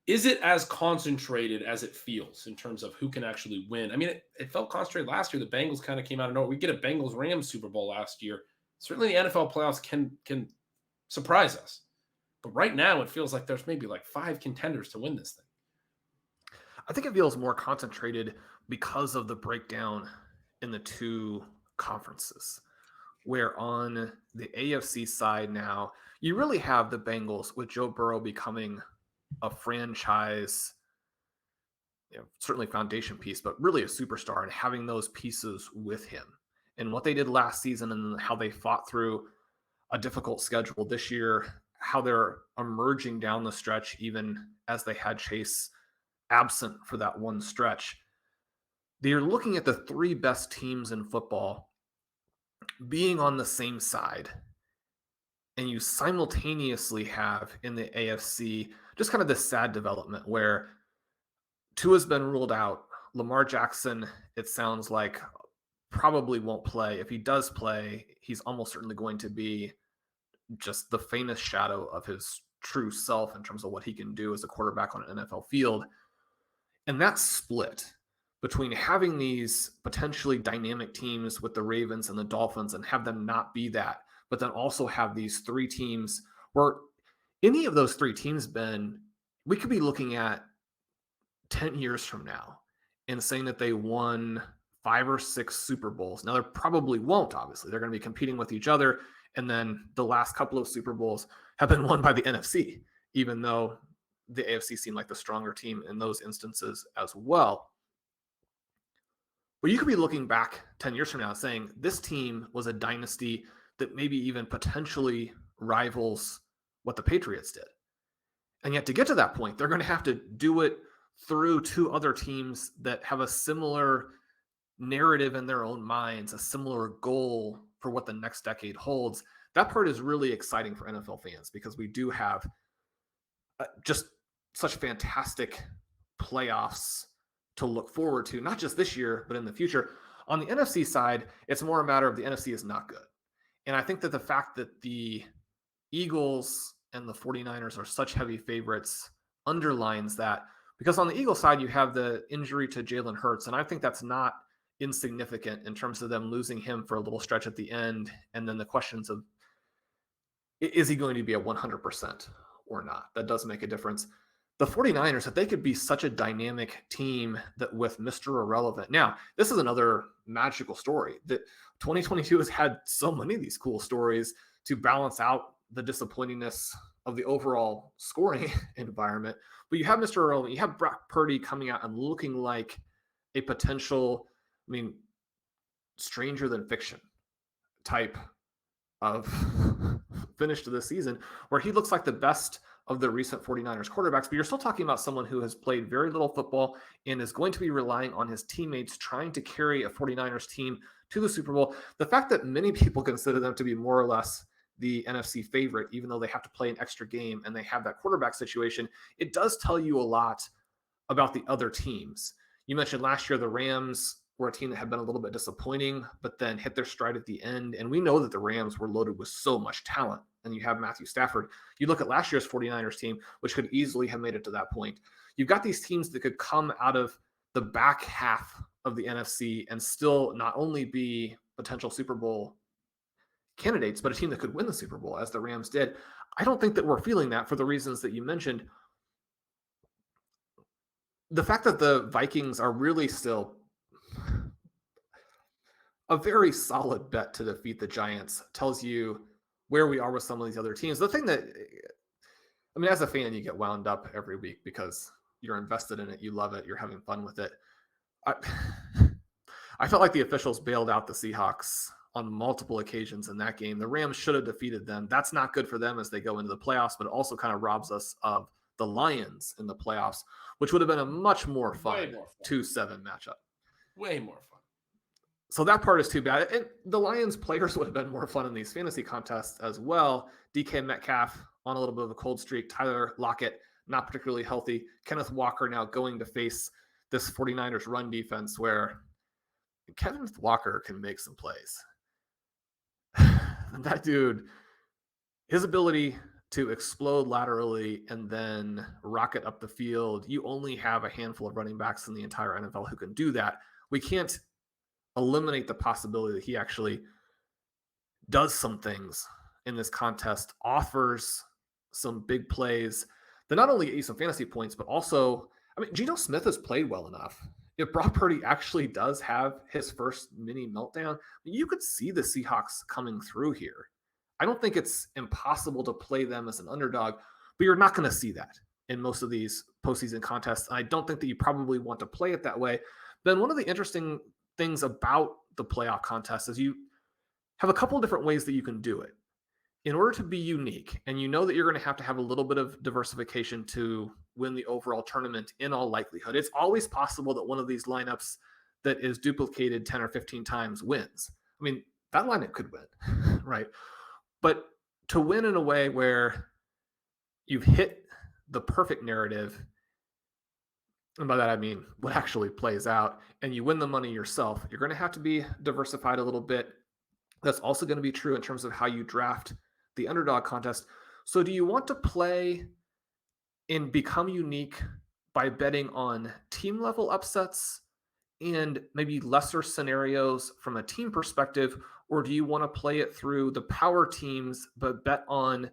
Speaker 1: Is it as concentrated as it feels in terms of who can actually win? I mean, it felt concentrated last year. The Bengals kind of came out of nowhere. We get a Bengals-Rams Super Bowl last year. Certainly the NFL playoffs can surprise us. But right now it feels like there's maybe like 5 contenders to win this thing.
Speaker 2: I think it feels more concentrated because of the breakdown in the two conferences, where on the AFC side now, you really have the Bengals with Joe Burrow becoming a franchise, certainly foundation piece, but really a superstar, and having those pieces with him and what they did last season and how they fought through a difficult schedule this year, how they're emerging down the stretch, even as they had Chase absent for that one stretch. They're looking at the three best teams in football being on the same side. And you simultaneously have in the AFC just kind of this sad development where Tua's been ruled out. Lamar Jackson, it sounds like, probably won't play. If he does play, he's almost certainly going to be just the famous shadow of his true self in terms of what he can do as a quarterback on an NFL field. And that's split between having these potentially dynamic teams with the Ravens and the Dolphins and have them not be that, but then also have these three teams where any of those three teams, Ben, we could be looking at 10 years from now and saying that they won 5 or 6 Super Bowls. Now, they probably won't, obviously. They're going to be competing with each other. And then the last couple of Super Bowls have been won by the NFC, even though the AFC seemed like the stronger team in those instances as well. But you could be looking back 10 years from now saying this team was a dynasty that maybe even potentially rivals what the Patriots did. And yet to get to that point, they're going to have to do it through 2 other teams that have a similar narrative in their own minds, a similar goal for what the next decade holds. That part is really exciting for NFL fans because we do have just such fantastic playoffs to look forward to, not just this year, but in the future. On the NFC side, it's more a matter of the NFC is not good. And I think that the fact that the Eagles and the 49ers are such heavy favorites underlines that, because on the Eagles side, you have the injury to Jalen Hurts, and I think that's not insignificant in terms of them losing him for a little stretch at the end, and then the questions of, is he going to be at 100% or not? That does make a difference. The 49ers, that they could be such a dynamic team that with Mr. Irrelevant. Now, this is another magical story that 2022 has had so many of these cool stories to balance out the disappointingness of the overall scoring environment. But you have Mr. Irrelevant, you have Brock Purdy coming out and looking like a potential, stranger than fiction type of finish to this season, where he looks like the best of the recent 49ers quarterbacks, but you're still talking about someone who has played very little football and is going to be relying on his teammates trying to carry a 49ers team to the Super Bowl. The fact that many people consider them to be more or less the NFC favorite, even though they have to play an extra game and they have that quarterback situation, it does tell you a lot about the other teams. You mentioned last year the Rams were a team that had been a little bit disappointing, but then hit their stride at the end. And we know that the Rams were loaded with so much talent. And you have Matthew Stafford. You look at last year's 49ers team, which could easily have made it to that point. You've got these teams that could come out of the back half of the NFC and still not only be potential Super Bowl candidates, but a team that could win the Super Bowl, as the Rams did. I don't think that we're feeling that for the reasons that you mentioned. The fact that the Vikings are really still a very solid bet to defeat the Giants tells you where we are with some of these other teams. The thing that, as a fan, you get wound up every week because you're invested in it. You love it. You're having fun with it. I felt like the officials bailed out the Seahawks on multiple occasions in that game. The Rams should have defeated them. That's not good for them as they go into the playoffs, but it also kind of robs us of the Lions in the playoffs, which would have been a much more fun 2-7 matchup.
Speaker 1: Way more fun.
Speaker 2: So that part is too bad. And the Lions players would have been more fun in these fantasy contests as well. DK Metcalf on a little bit of a cold streak. Tyler Lockett, not particularly healthy. Kenneth Walker now going to face this 49ers run defense where Kenneth Walker can make some plays. That dude, his ability to explode laterally and then rocket up the field, you only have a handful of running backs in the entire NFL who can do that. We can't eliminate the possibility that he actually does some things in this contest, offers some big plays that not only get you some fantasy points, but also, Geno Smith has played well enough. If Brock Purdy actually does have his first mini meltdown, you could see the Seahawks coming through here. I don't think it's impossible to play them as an underdog, but you're not going to see that in most of these postseason contests. I don't think that you probably want to play it that way. Then one of the interesting things about the playoff contest is you have a couple of different ways that you can do it. in order to be unique, and you know that you're going to have a little bit of diversification to win the overall tournament in all likelihood. It's always possible that one of these lineups that is duplicated 10 or 15 times wins. I mean, that lineup could win, right? But to win in a way where you've hit the perfect narrative, and by that I mean what actually plays out, and you win the money yourself, you're going to have to be diversified a little bit. That's also going to be true in terms of how you draft the underdog contest. So do you want to play and become unique by betting on team level upsets and maybe lesser scenarios from a team perspective, or do you want to play it through the power teams but bet on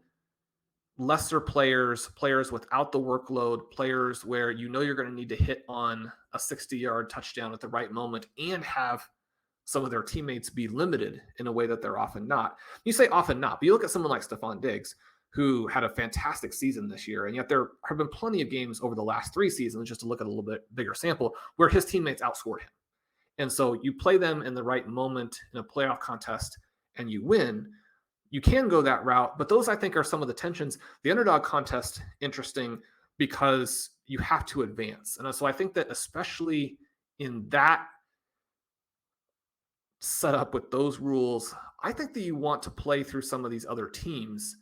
Speaker 2: lesser players without the workload, players where you know you're going to need to hit on a 60-yard touchdown at the right moment and have some of their teammates be limited in a way that they're often not? You say often not, but you look at someone like Stephon Diggs, who had a fantastic season this year, and yet there have been plenty of games over the last 3 seasons, just to look at a little bit bigger sample, where his teammates outscored him. And so you play them in the right moment in a playoff contest and you win. You can go that route, but those, I think, are some of the tensions. The underdog contest, interesting because you have to advance. And so I think that especially in that setup with those rules, I think that you want to play through some of these other teams,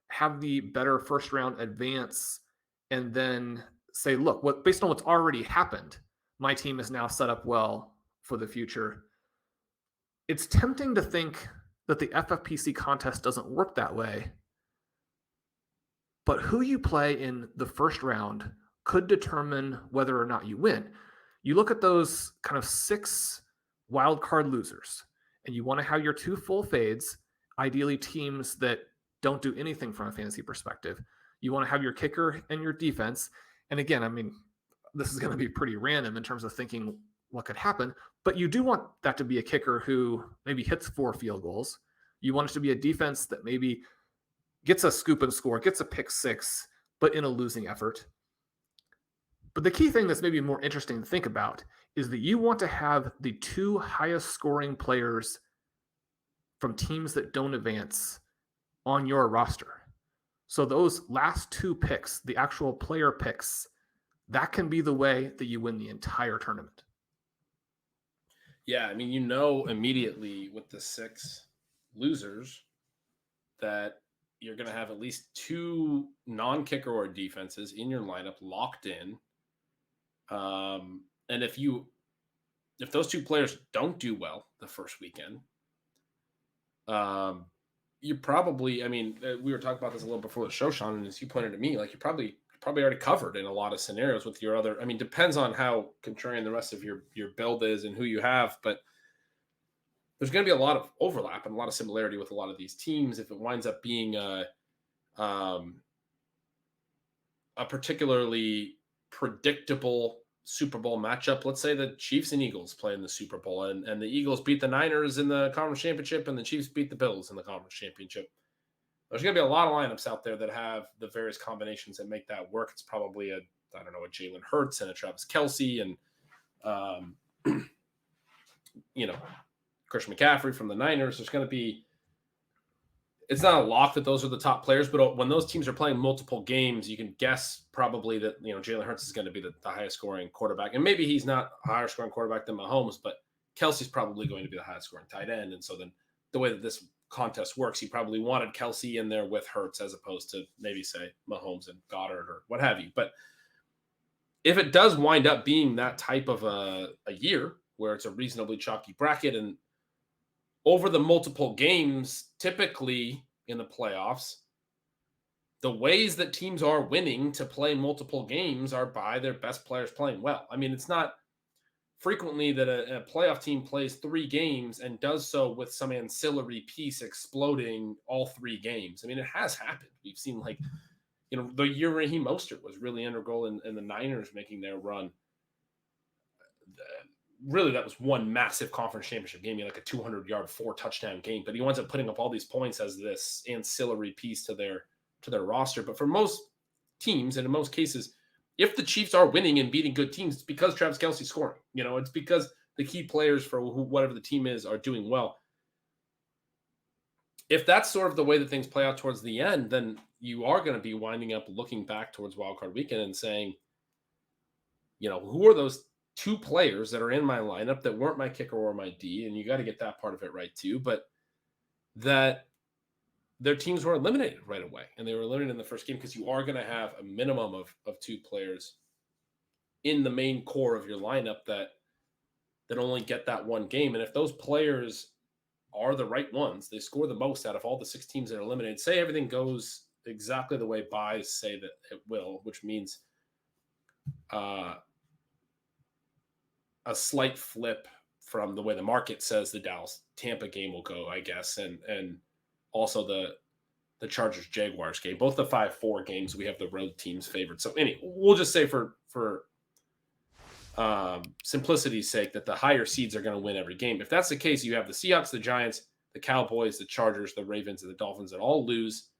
Speaker 2: have the better first round advance, and then say, look, based on what's already happened, my team is now set up well for the future. It's tempting to think that the FFPC contest doesn't work that way, but who you play in the first round could determine whether or not you win. You look at those kind of 6 wild card losers, and you want to have your 2 full fades, ideally teams that don't do anything from a fantasy perspective. You want to have your kicker and your defense. And again, I mean, this is going to be pretty random in terms of thinking what could happen, but you do want that to be a kicker who maybe hits 4 field goals. You want it to be a defense that maybe gets a scoop and score, gets a pick 6, but in a losing effort. But the key thing that's maybe more interesting to think about is that you want to have the 2 highest scoring players from teams that don't advance on your roster. So those last 2 picks, the actual player picks, that can be the way that you win the entire tournament.
Speaker 1: Yeah, I mean, you know immediately with the 6 losers that you're going to have at least 2 non-kicker or defenses in your lineup locked in. And if those 2 players don't do well the first weekend, you probably, I mean, we were talking about this a little before the show, Shawn, and as you pointed to me, like you're probably already covered in a lot of scenarios with your other, I mean, depends on how contrarian the rest of your build is and who you have, but there's going to be a lot of overlap and a lot of similarity with a lot of these teams. If it winds up being a particularly predictable Super Bowl matchup, let's say the Chiefs and Eagles play in the Super Bowl, and the Eagles beat the Niners in the conference championship and the Chiefs beat the Bills in the conference championship. There's going to be a lot of lineups out there that have the various combinations that make that work. It's probably a Jalen Hurts and a Travis Kelce and, Christian McCaffrey from the Niners. There's going to be, it's not a lock that those are the top players, but when those teams are playing multiple games, you can guess probably that, Jalen Hurts is going to be the highest scoring quarterback. And maybe he's not a higher scoring quarterback than Mahomes, but Kelce's probably going to be the highest scoring tight end. And so then the way that this contest works, he probably wanted Kelce in there with Hurts as opposed to maybe say Mahomes and Goddard or what have you. But if it does wind up being that type of a year where it's a reasonably chalky bracket and over the multiple games, typically in the playoffs, the ways that teams are winning to play multiple games are by their best players playing well. I mean, it's not frequently that a playoff team plays 3 games and does so with some ancillary piece exploding all 3 games. I mean, it has happened. We've seen the year Raheem Mostert was really integral in the Niners making their run. Really, that was one massive conference championship game, like a 200-yard, 4-touchdown game. But he winds up putting up all these points as this ancillary piece to their roster. But for most teams, and in most cases, if the Chiefs are winning and beating good teams, it's because Travis Kelce's scoring. It's because the key players for whatever the team is are doing well. if that's sort of the way that things play out towards the end, then you are going to be winding up looking back towards wildcard weekend and saying, who are those two players that are in my lineup that weren't my kicker or my D? And you got to get that part of it right too. But that their teams were eliminated right away. And they were eliminated in the first game because you are going to have a minimum of two players in the main core of your lineup that only get that one game. And if those players are the right ones, they score the most out of all the 6 teams that are eliminated, say everything goes exactly the way buys say that it will, which means a slight flip from the way the market says the Dallas Tampa game will go, I guess, and also the Chargers Jaguars game. Both the 5-4 games we have the road teams favored. So anyway, we'll just say for simplicity's sake that the higher seeds are going to win every game. If that's the case, you have the Seahawks, the Giants, the Cowboys, the Chargers, the Ravens, and the Dolphins that all lose.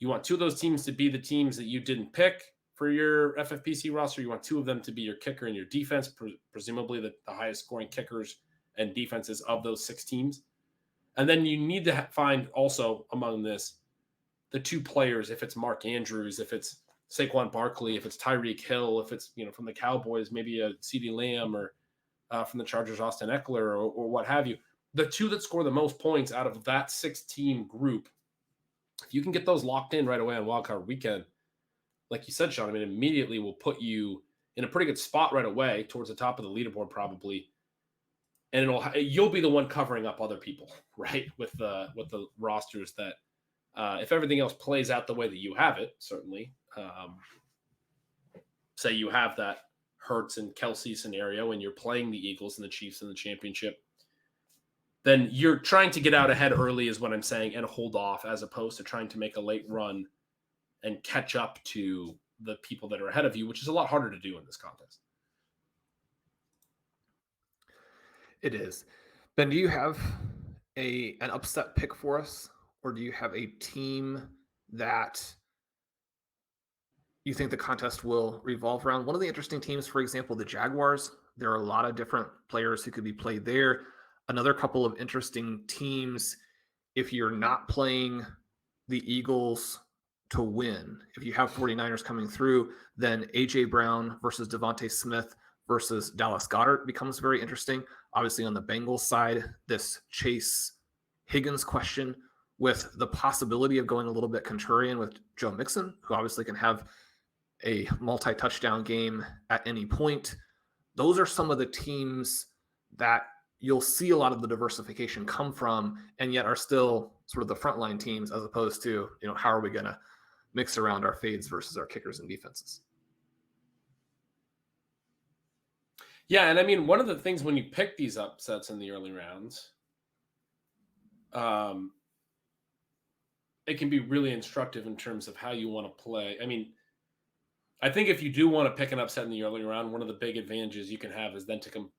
Speaker 1: You want 2 of those teams to be the teams that you didn't pick for your FFPC roster. You want 2 of them to be your kicker and your defense, presumably the highest scoring kickers and defenses of those 6 teams. And then you need to find also among this the 2 players, if it's Mark Andrews, if it's Saquon Barkley, if it's Tyreek Hill, if it's, from the Cowboys, maybe a CeeDee Lamb, or from the Chargers, Austin Eckler, or what have you. The 2 that score the most points out of that 6-team group, if you can get those locked in right away on wildcard weekend, like you said, Sean, immediately will put you in a pretty good spot right away towards the top of the leaderboard probably. And you'll be the one covering up other people, right? With the rosters that, if everything else plays out the way that you have it, certainly, say you have that Hurts and Kelsey scenario and you're playing the Eagles and the Chiefs in the championship, then you're trying to get out ahead early is what I'm saying, and hold off, as opposed to trying to make a late run and catch up to the people that are ahead of you, which is a lot harder to do in this contest.
Speaker 2: It is. Ben, do you have an upset pick for us, or do you have a team that you think the contest will revolve around? One of the interesting teams, for example, the Jaguars, there are a lot of different players who could be played there. Another couple of interesting teams, if you're not playing the Eagles to win, if you have 49ers coming through, then A.J. Brown versus Devontae Smith versus Dallas Goedert becomes very interesting. Obviously, on the Bengals side, this Chase Higgins question, with the possibility of going a little bit contrarian with Joe Mixon, who obviously can have a multi-touchdown game at any point. Those are some of the teams that you'll see a lot of the diversification come from, and yet are still sort of the frontline teams, as opposed to, how are we going to mix around our fades versus our kickers and defenses?
Speaker 1: Yeah, and one of the things when you pick these upsets in the early rounds, it can be really instructive in terms of how you want to play. I think if you do want to pick an upset in the early round, one of the big advantages you can have is then to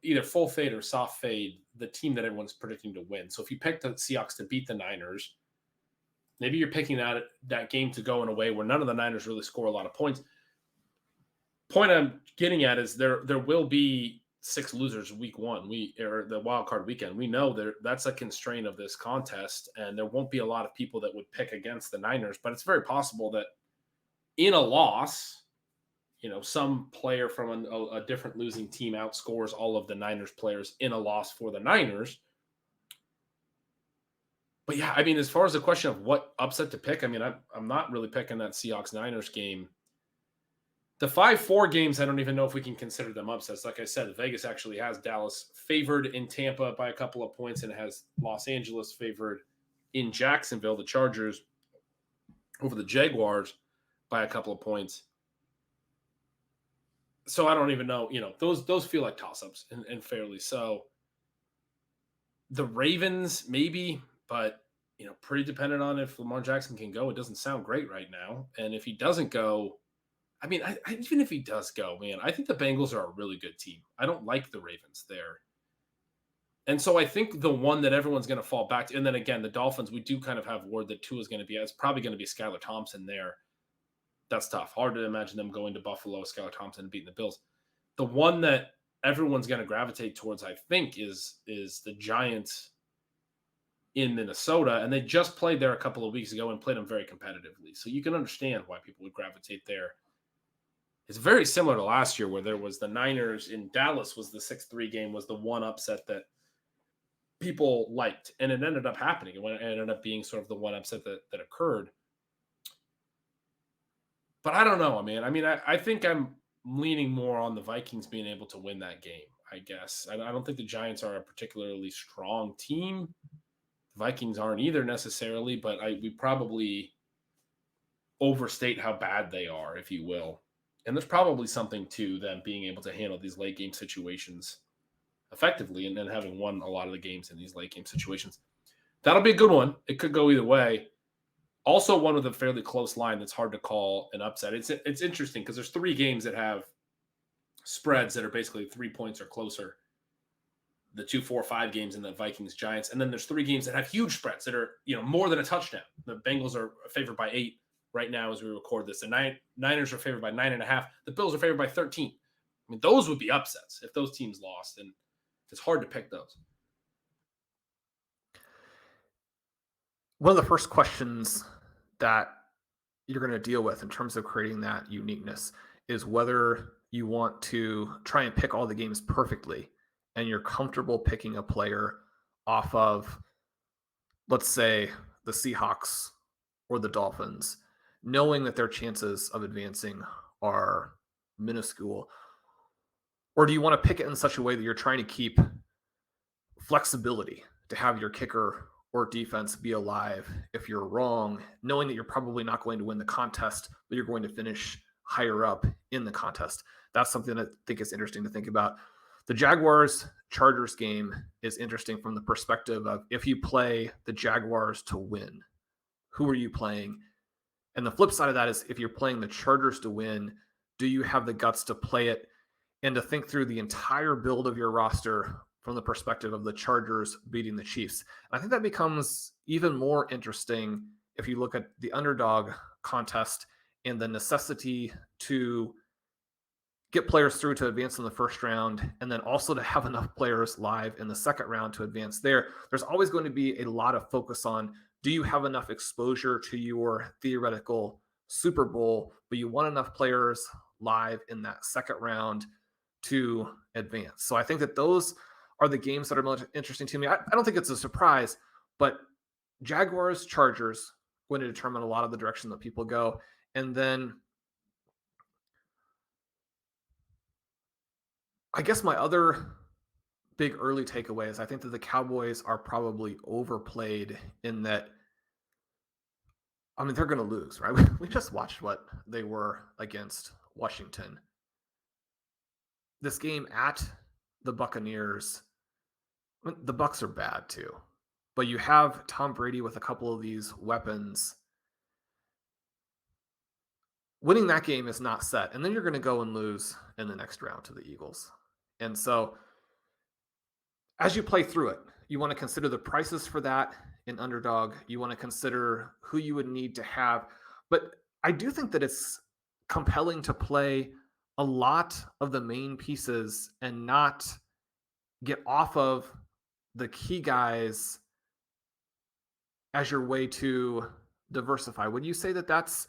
Speaker 1: either full fade or soft fade the team that everyone's predicting to win. So if you pick the Seahawks to beat the Niners, maybe you're picking that game to go in a way where none of the Niners really score a lot of points. Point I'm getting at is there will be 6 losers week 1, or the wild card weekend. We know that's a constraint of this contest, and there won't be a lot of people that would pick against the Niners, but it's very possible that in a loss, some player from a different losing team outscores all of the Niners players in a loss for the Niners. But yeah, as far as the question of what upset to pick, I'm not really picking that Seahawks-Niners game. The 5-4 games, I don't even know if we can consider them upsets. Like I said, Vegas actually has Dallas favored in Tampa by a couple of points, and it has Los Angeles favored in Jacksonville, the Chargers, over the Jaguars by a couple of points. So I don't even know, those feel like toss-ups and fairly so. The Ravens, maybe, but, pretty dependent on if Lamar Jackson can go. It doesn't sound great right now. And if he doesn't go, even if he does go, man, I think the Bengals are a really good team. I don't like the Ravens there. And so I think the one that everyone's going to fall back to, and then again, the Dolphins, we do kind of have word that Tua is going to be, it's probably going to be Skylar Thompson there. That's tough. Hard to imagine them going to Buffalo, Skylar Thompson, and beating the Bills. The one that everyone's going to gravitate towards, I think, is the Giants in Minnesota, and they just played there a couple of weeks ago and played them very competitively. So you can understand why people would gravitate there. It's very similar to last year where there was the Niners in Dallas was the 6-3 game, was the one upset that people liked, and it ended up happening. It ended up being sort of the one upset that occurred. But I don't know, man. I mean, I think I'm leaning more on the Vikings being able to win that game, I guess. I don't think the Giants are a particularly strong team. The Vikings aren't either necessarily, but we probably overstate how bad they are, if you will. And there's probably something to them being able to handle these late game situations effectively and then having won a lot of the games in these late game situations. That'll be a good one. It could go either way. Also, one with a fairly close line that's hard to call an upset. It's interesting because there's 3 games that have spreads that are basically 3 points or closer. The 2, 4, 5 games in the Vikings Giants, and then there's 3 games that have huge spreads that are more than a touchdown. The Bengals are favored by 8 right now as we record this. The Niners are favored by 9.5. The Bills are favored by 13. I mean, those would be upsets if those teams lost, and it's hard to pick those.
Speaker 2: One of the first questions that you're going to deal with in terms of creating that uniqueness is whether you want to try and pick all the games perfectly and you're comfortable picking a player off of, let's say, the Seahawks or the Dolphins, knowing that their chances of advancing are minuscule. Or do you want to pick it in such a way that you're trying to keep flexibility to have your kicker or defense be alive if you're wrong, knowing that you're probably not going to win the contest, but you're going to finish higher up in the contest? That's something that I think is interesting to think about. The Jaguars-Chargers game is interesting from the perspective of if you play the Jaguars to win, who are you playing? And the flip side of that is if you're playing the Chargers to win, do you have the guts to play it and to think through the entire build of your roster from the perspective of the Chargers beating the Chiefs? And I think that becomes even more interesting if you look at the underdog contest and the necessity to get players through to advance in the first round, and then also to have enough players live in the second round to advance there. There's always going to be a lot of focus on, do you have enough exposure to your theoretical Super Bowl, but you want enough players live in that second round to advance. So I think that those are the games that are most interesting to me. I don't think it's a surprise, but Jaguars, Chargers going to determine a lot of the direction that people go. And then I guess my other big early takeaway is I think that the Cowboys are probably overplayed in that, I mean, they're going to lose, right? We just watched what they were against Washington. This game at the Buccaneers, I mean, the Bucs are bad too, but you have Tom Brady with a couple of these weapons. Winning that game is not set, and then you're going to go and lose in the next round to the Eagles. And so as you play through it, you want to consider the prices for that in Underdog. You want to consider who you would need to have. But I do think that it's compelling to play a lot of the main pieces and not get off of the key guys as your way to diversify. Would you say that that's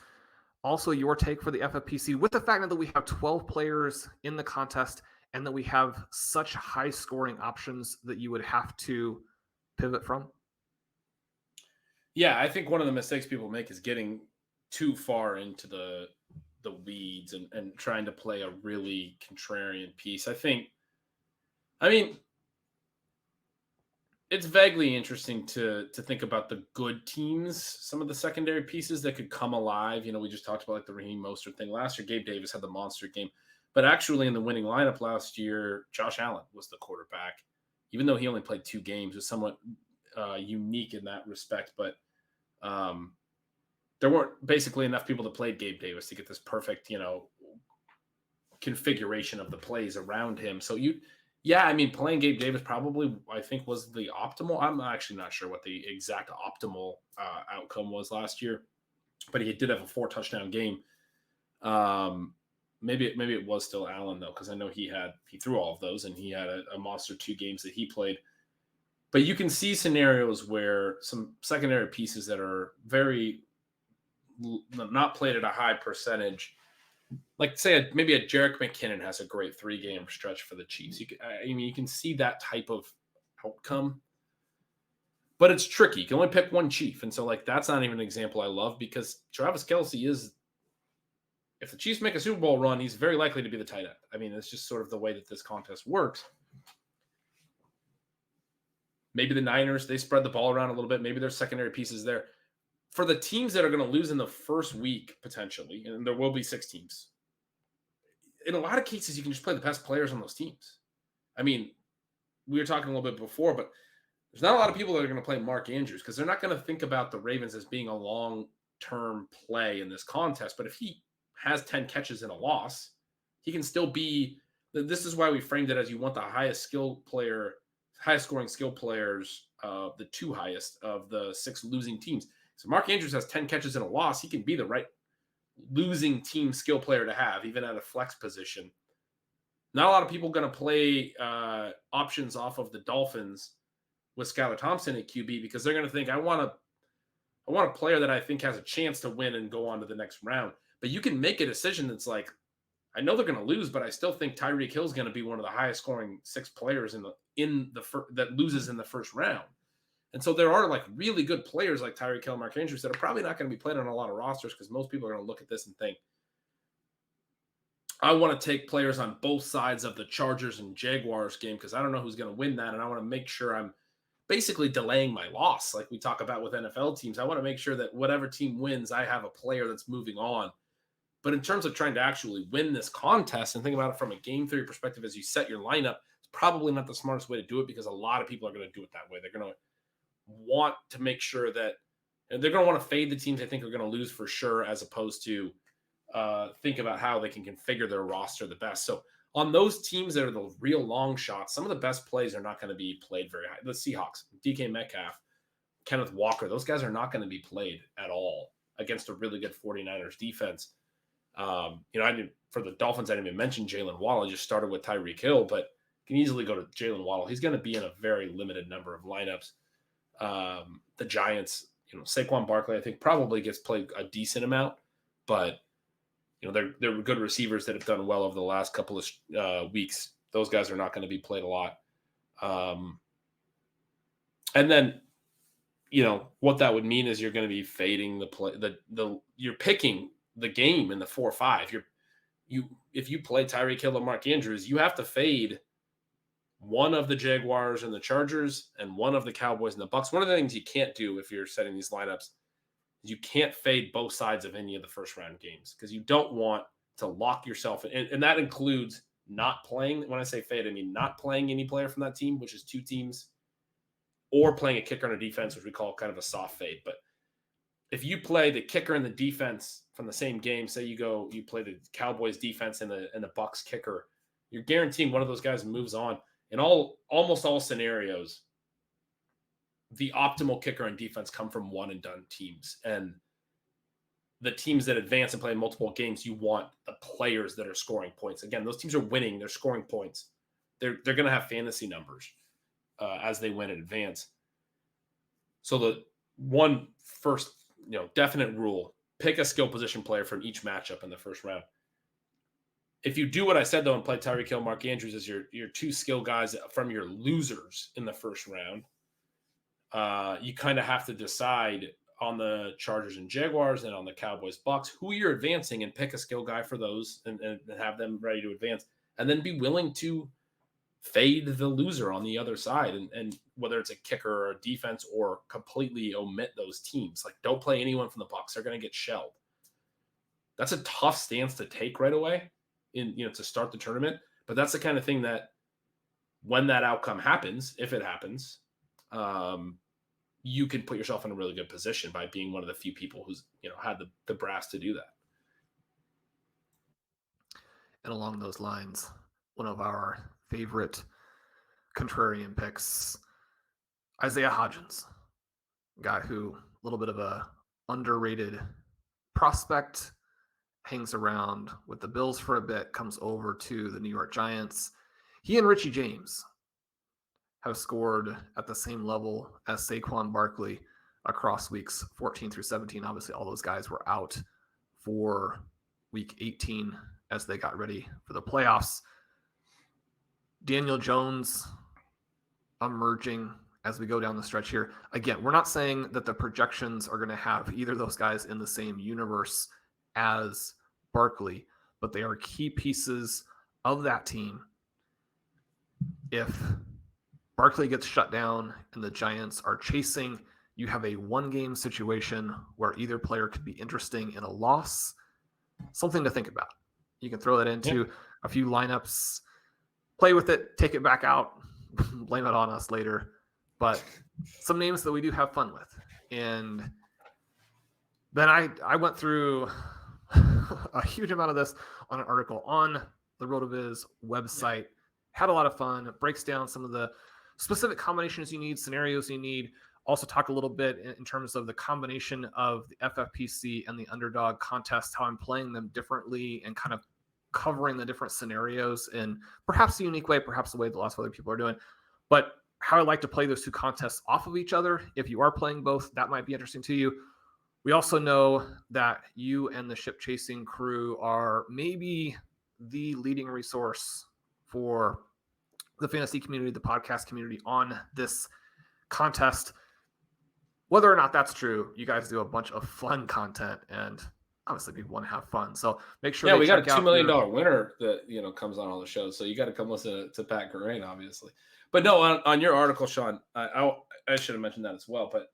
Speaker 2: also your take for the FFPC, with the fact that we have 12 players in the contest and that we have such high scoring options that you would have to pivot from?
Speaker 1: Yeah, I think one of the mistakes people make is getting too far into the weeds and trying to play a really contrarian piece. I mean, it's vaguely interesting to think about the good teams, some of the secondary pieces that could come alive. We just talked about like the Raheem Mostert thing last year. Gabe Davis had the monster game. But actually in the winning lineup last year, Josh Allen was the quarterback. Even though he only played 2 games, it was somewhat unique in that respect. But there weren't basically enough people that played Gabe Davis to get this perfect, configuration of the plays around him. So playing Gabe Davis probably, I think, was the optimal. I'm actually not sure what the exact optimal outcome was last year, but he did have a 4-touchdown game. Maybe it was still Allen though, because I know he threw all of those and he had a monster 2 games that he played. But you can see scenarios where some secondary pieces that are very not played at a high percentage, like say maybe a Jerick McKinnon has a great 3-game stretch for the Chiefs. You can see that type of outcome, but it's tricky. You can only pick one Chief, and so like that's not even an example I love because Travis Kelce is. If the Chiefs make a Super Bowl run, he's very likely to be the tight end. I mean, it's just sort of the way that this contest works. Maybe the Niners, they spread the ball around a little bit. Maybe there's secondary pieces there. For the teams that are going to lose in the first week, potentially, and there will be 6 teams, in a lot of cases, you can just play the best players on those teams. I mean, we were talking a little bit before, but there's not a lot of people that are going to play Mark Andrews because they're not going to think about the Ravens as being a long-term play in this contest. But if he has 10 catches in a loss, he can still be. This is why we framed it as you want the highest scoring skill players, the 2 highest of the 6 losing teams. So Mark Andrews has 10 catches in a loss. He can be the right losing team skill player to have, even at a flex position. Not a lot of people going to play options off of the Dolphins with Skylar Thompson at QB because they're going to think, I want a player that I think has a chance to win and go on to the next round. But you can make a decision that's like, I know they're going to lose, but I still think Tyreek Hill is going to be one of the highest scoring 6 players that loses in the first round. And so there are like really good players like Tyreek Hill, Mark Andrews that are probably not going to be played on a lot of rosters because most people are going to look at this and think, I want to take players on both sides of the Chargers and Jaguars game because I don't know who's going to win that. And I want to make sure I'm basically delaying my loss. Like we talk about with NFL teams, I want to make sure that whatever team wins, I have a player that's moving on. But in terms of trying to actually win this contest and think about it from a game theory perspective, as you set your lineup, it's probably not the smartest way to do it because a lot of people are going to do it that way. They're going to want to make sure that they're going to want to fade the teams they think are going to lose for sure, as opposed to think about how they can configure their roster the best. So on those teams that are the real long shots, some of the best plays are not going to be played very high. The Seahawks, DK Metcalf, Kenneth Walker, those guys are not going to be played at all against a really good 49ers defense. For the Dolphins, I didn't even mention Jalen Waddle. I just started with Tyreek Hill, but you can easily go to Jalen Waddle. He's going to be in a very limited number of lineups. The Giants, Saquon Barkley, I think probably gets played a decent amount, but they're good receivers that have done well over the last couple of weeks. Those guys are not going to be played a lot. And then, what that would mean is you're going to be fading the play. You're picking the game in the 4-5. If you play Tyreek Hill or Mark Andrews, you have to fade one of the Jaguars and the Chargers and one of the Cowboys and the Bucks. One of the things you can't do if you're setting these lineups is you can't fade both sides of any of the first round games because you don't want to lock yourself in. And that includes not playing. When I say fade, I mean not playing any player from that team, which is 2 teams, or playing a kicker and a defense, which we call kind of a soft fade. But if you play the kicker and the defense from the same game, say you play the Cowboys defense and the Bucks kicker, you're guaranteeing one of those guys moves on. In almost all scenarios, the optimal kicker and defense come from one and done teams. And the teams that advance and play multiple games, you want the players that are scoring points. Again, those teams are winning. They're scoring points. They're going to have fantasy numbers as they win and advance. So the one first, definite rule, pick a skill position player from each matchup in the first round. If you do what I said, though, and play Tyreek Hill, Mark Andrews as your 2 skill guys from your losers in the first round, you kind of have to decide on the Chargers and Jaguars and on the Cowboys Bucks who you're advancing and pick a skill guy for those and have them ready to advance. And then be willing to fade the loser on the other side. And whether it's a kicker or a defense or completely omit those teams. Like, don't play anyone from the Bucks. They're going to get shelled. That's a tough stance to take right away to start the tournament. But that's the kind of thing that when that outcome happens, if it happens, you can put yourself in a really good position by being one of the few people who's, had the brass to do that.
Speaker 2: And along those lines, one of our favorite contrarian picks, Isaiah Hodgins, a guy who a little bit of a underrated prospect, hangs around with the Bills for a bit, comes over to the New York Giants. He and Richie James have scored at the same level as Saquon Barkley across weeks 14 through 17. Obviously, all those guys were out for week 18 as they got ready for the playoffs. Daniel Jones emerging as we go down the stretch here. Again, we're not saying that the projections are going to have either of those guys in the same universe as Barkley, but they are key pieces of that team. If Barkley gets shut down and the Giants are chasing, you have a one-game situation where either player could be interesting in a loss. Something to think about. You can throw that into a few lineups, play with it, take it back out, blame it on us later. But some names that we do have fun with. And then I went through a huge amount of this on an article on the RotoViz website. Had a lot of fun. It breaks down some of the specific combinations you need, scenarios you need. Also talk a little bit in terms of the combination of the FFPC and the Underdog contest, how I'm playing them differently and kind of covering the different scenarios in perhaps a unique way, perhaps the way that lots of other people are doing. But how I like to play those two contests off of each other. If you are playing both, that might be interesting to you. We also know that you and the ship chasing crew are maybe the leading resource for the fantasy community, the podcast community on this contest. Whether or not that's true, you guys do a bunch of fun content, and obviously people want to have fun. So make sure.
Speaker 1: Yeah, we got a $2 million winner that comes on all the shows. So you got to come listen to Pat Gerain, obviously. But no, on your article, Shawn, I should have mentioned that as well. But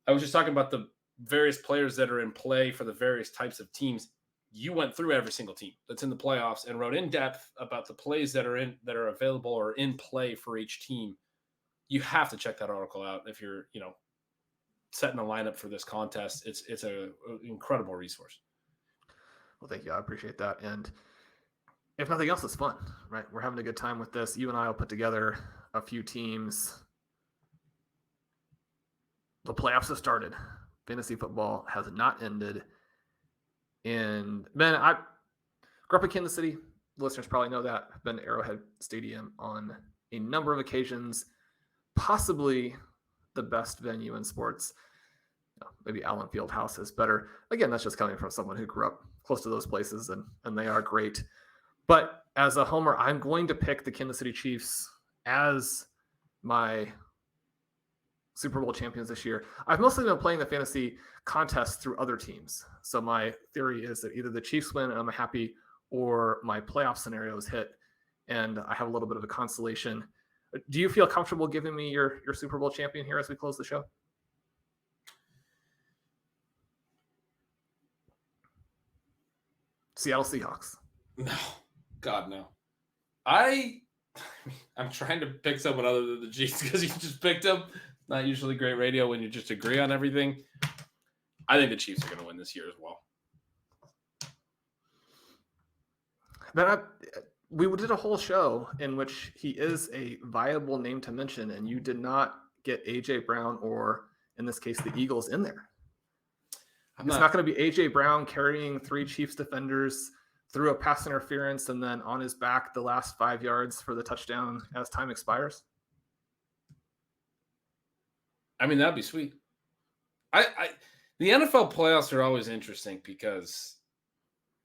Speaker 1: I was just talking about the various players that are in play for the various types of teams. You went through every single team that's in the playoffs and wrote in depth about the plays that are available or in play for each team. You have to check that article out if you're setting a lineup for this contest. It's an incredible resource.
Speaker 2: Well, thank you. I appreciate that. And if nothing else, it's fun, right? We're having a good time with this. You and I will put together a few teams. The playoffs have started. Fantasy football has not ended. And man, I grew up in Kansas City. The listeners probably know that. I've been to Arrowhead Stadium on a number of occasions. Possibly the best venue in sports. Maybe Allen Fieldhouse is better. Again, that's just coming from someone who grew up close to those places, and they are great. But as a homer, I'm going to pick the Kansas City Chiefs as my Super Bowl champions this year. I've mostly been playing the fantasy contest through other teams. So my theory is that either the Chiefs win and I'm happy, or my playoff scenarios hit and I have a little bit of a consolation. Do you feel comfortable giving me your Super Bowl champion here as we close the show? Seattle Seahawks.
Speaker 1: No, God, no. I'm trying to pick someone other than the Chiefs because you just picked them. Not usually great radio when you just agree on everything. I think the Chiefs are going to win this year as well.
Speaker 2: But we did a whole show in which he is a viable name to mention, and you did not get A.J. Brown or, in this case, the Eagles in there. It's not going to be A.J. Brown carrying 3 Chiefs defenders through a pass interference and then on his back the last 5 yards for the touchdown as time expires.
Speaker 1: I mean, that'd be sweet. The NFL playoffs are always interesting because,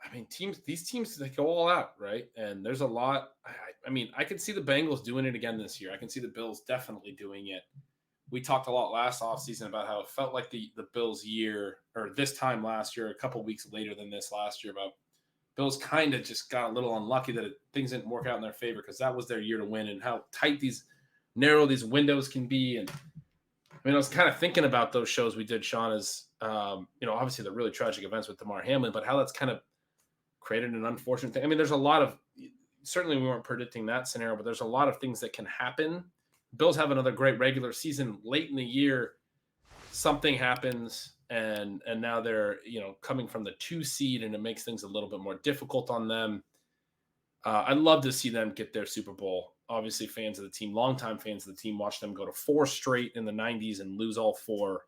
Speaker 1: I mean, these teams, they go all out, right? And there's a lot. I could see the Bengals doing it again this year. I can see the Bills definitely doing it. We talked a lot last offseason about how it felt like the Bills year, or this time last year, a couple weeks later than this last year, about Bills kind of just got a little unlucky that things didn't work out in their favor because that was their year to win, and how narrow these windows can be. And I was kind of thinking about those shows we did, Shawn, as obviously the really tragic events with Damar Hamlin, but how that's kind of created an unfortunate thing. I mean, there's a lot of, certainly we weren't predicting that scenario, but there's a lot of things that can happen. Bills have another great regular season. Late in the year, something happens, and now they're coming from the 2 seed, and it makes things a little bit more difficult on them. I'd love to see them get their Super Bowl. Obviously, fans of the team, longtime fans of the team, watch them go to 4 straight in the 90s and lose all 4,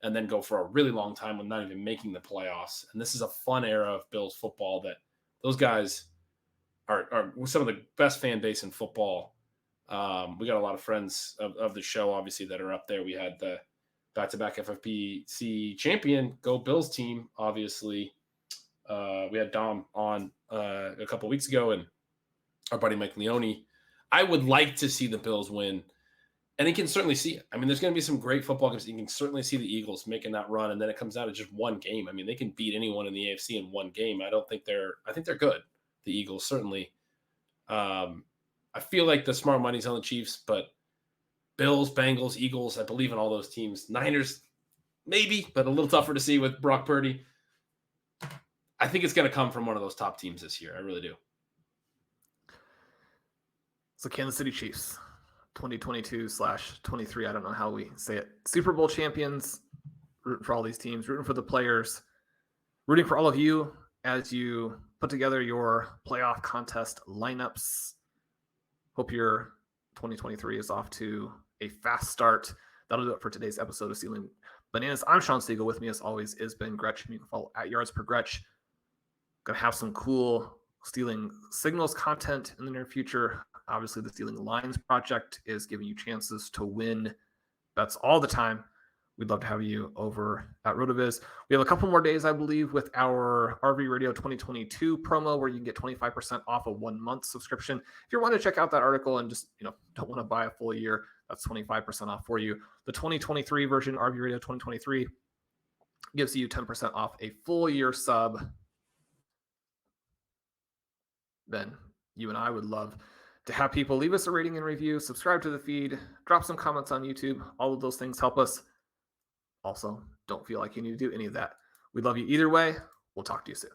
Speaker 1: and then go for a really long time with not even making the playoffs. And this is a fun era of Bills football that those guys are some of the best fan base in football. We got a lot of friends of the show, obviously, that are up there. We had the back-to-back FFPC champion, Go Bills team, obviously. We had Dom on a couple weeks ago, and our buddy Mike Leone. I would like to see the Bills win, and you can certainly see it. I mean, there's going to be some great football games. You can certainly see the Eagles making that run, and then it comes out of just one game. I mean, they can beat anyone in the AFC in one game. I think they're good. The Eagles certainly. I feel like the smart money's on the Chiefs, but Bills, Bengals, Eagles, I believe in all those teams. Niners, maybe, but a little tougher to see with Brock Purdy. I think it's going to come from one of those top teams this year. I really do.
Speaker 2: So Kansas City Chiefs, 2022/23. I don't know how we say it. Super Bowl champions, rooting for all these teams, rooting for the players, rooting for all of you as you put together your playoff contest lineups. Hope your 2023 is off to a fast start. That'll do it for today's episode of Stealing Bananas. I'm Shawn Siegele. With me, as always, is Ben Gretch. You can follow at yards_per_Gretch. Gonna have some cool Stealing Signals content in the near future. Obviously, the Stealing Lines project is giving you chances to win bets all the time. We'd love to have you over at RotoViz. We have a couple more days, I believe, with our RV Radio 2022 promo where you can get 25% off a 1-month subscription. If you want to check out that article and just don't want to buy a full year, that's 25% off for you. The 2023 version, RV Radio 2023, gives you 10% off a full year sub. Then you and I would love to have people leave us a rating and review, subscribe to the feed, drop some comments on YouTube. All of those things help us. Also, don't feel like you need to do any of that. We love you either way. We'll talk to you soon.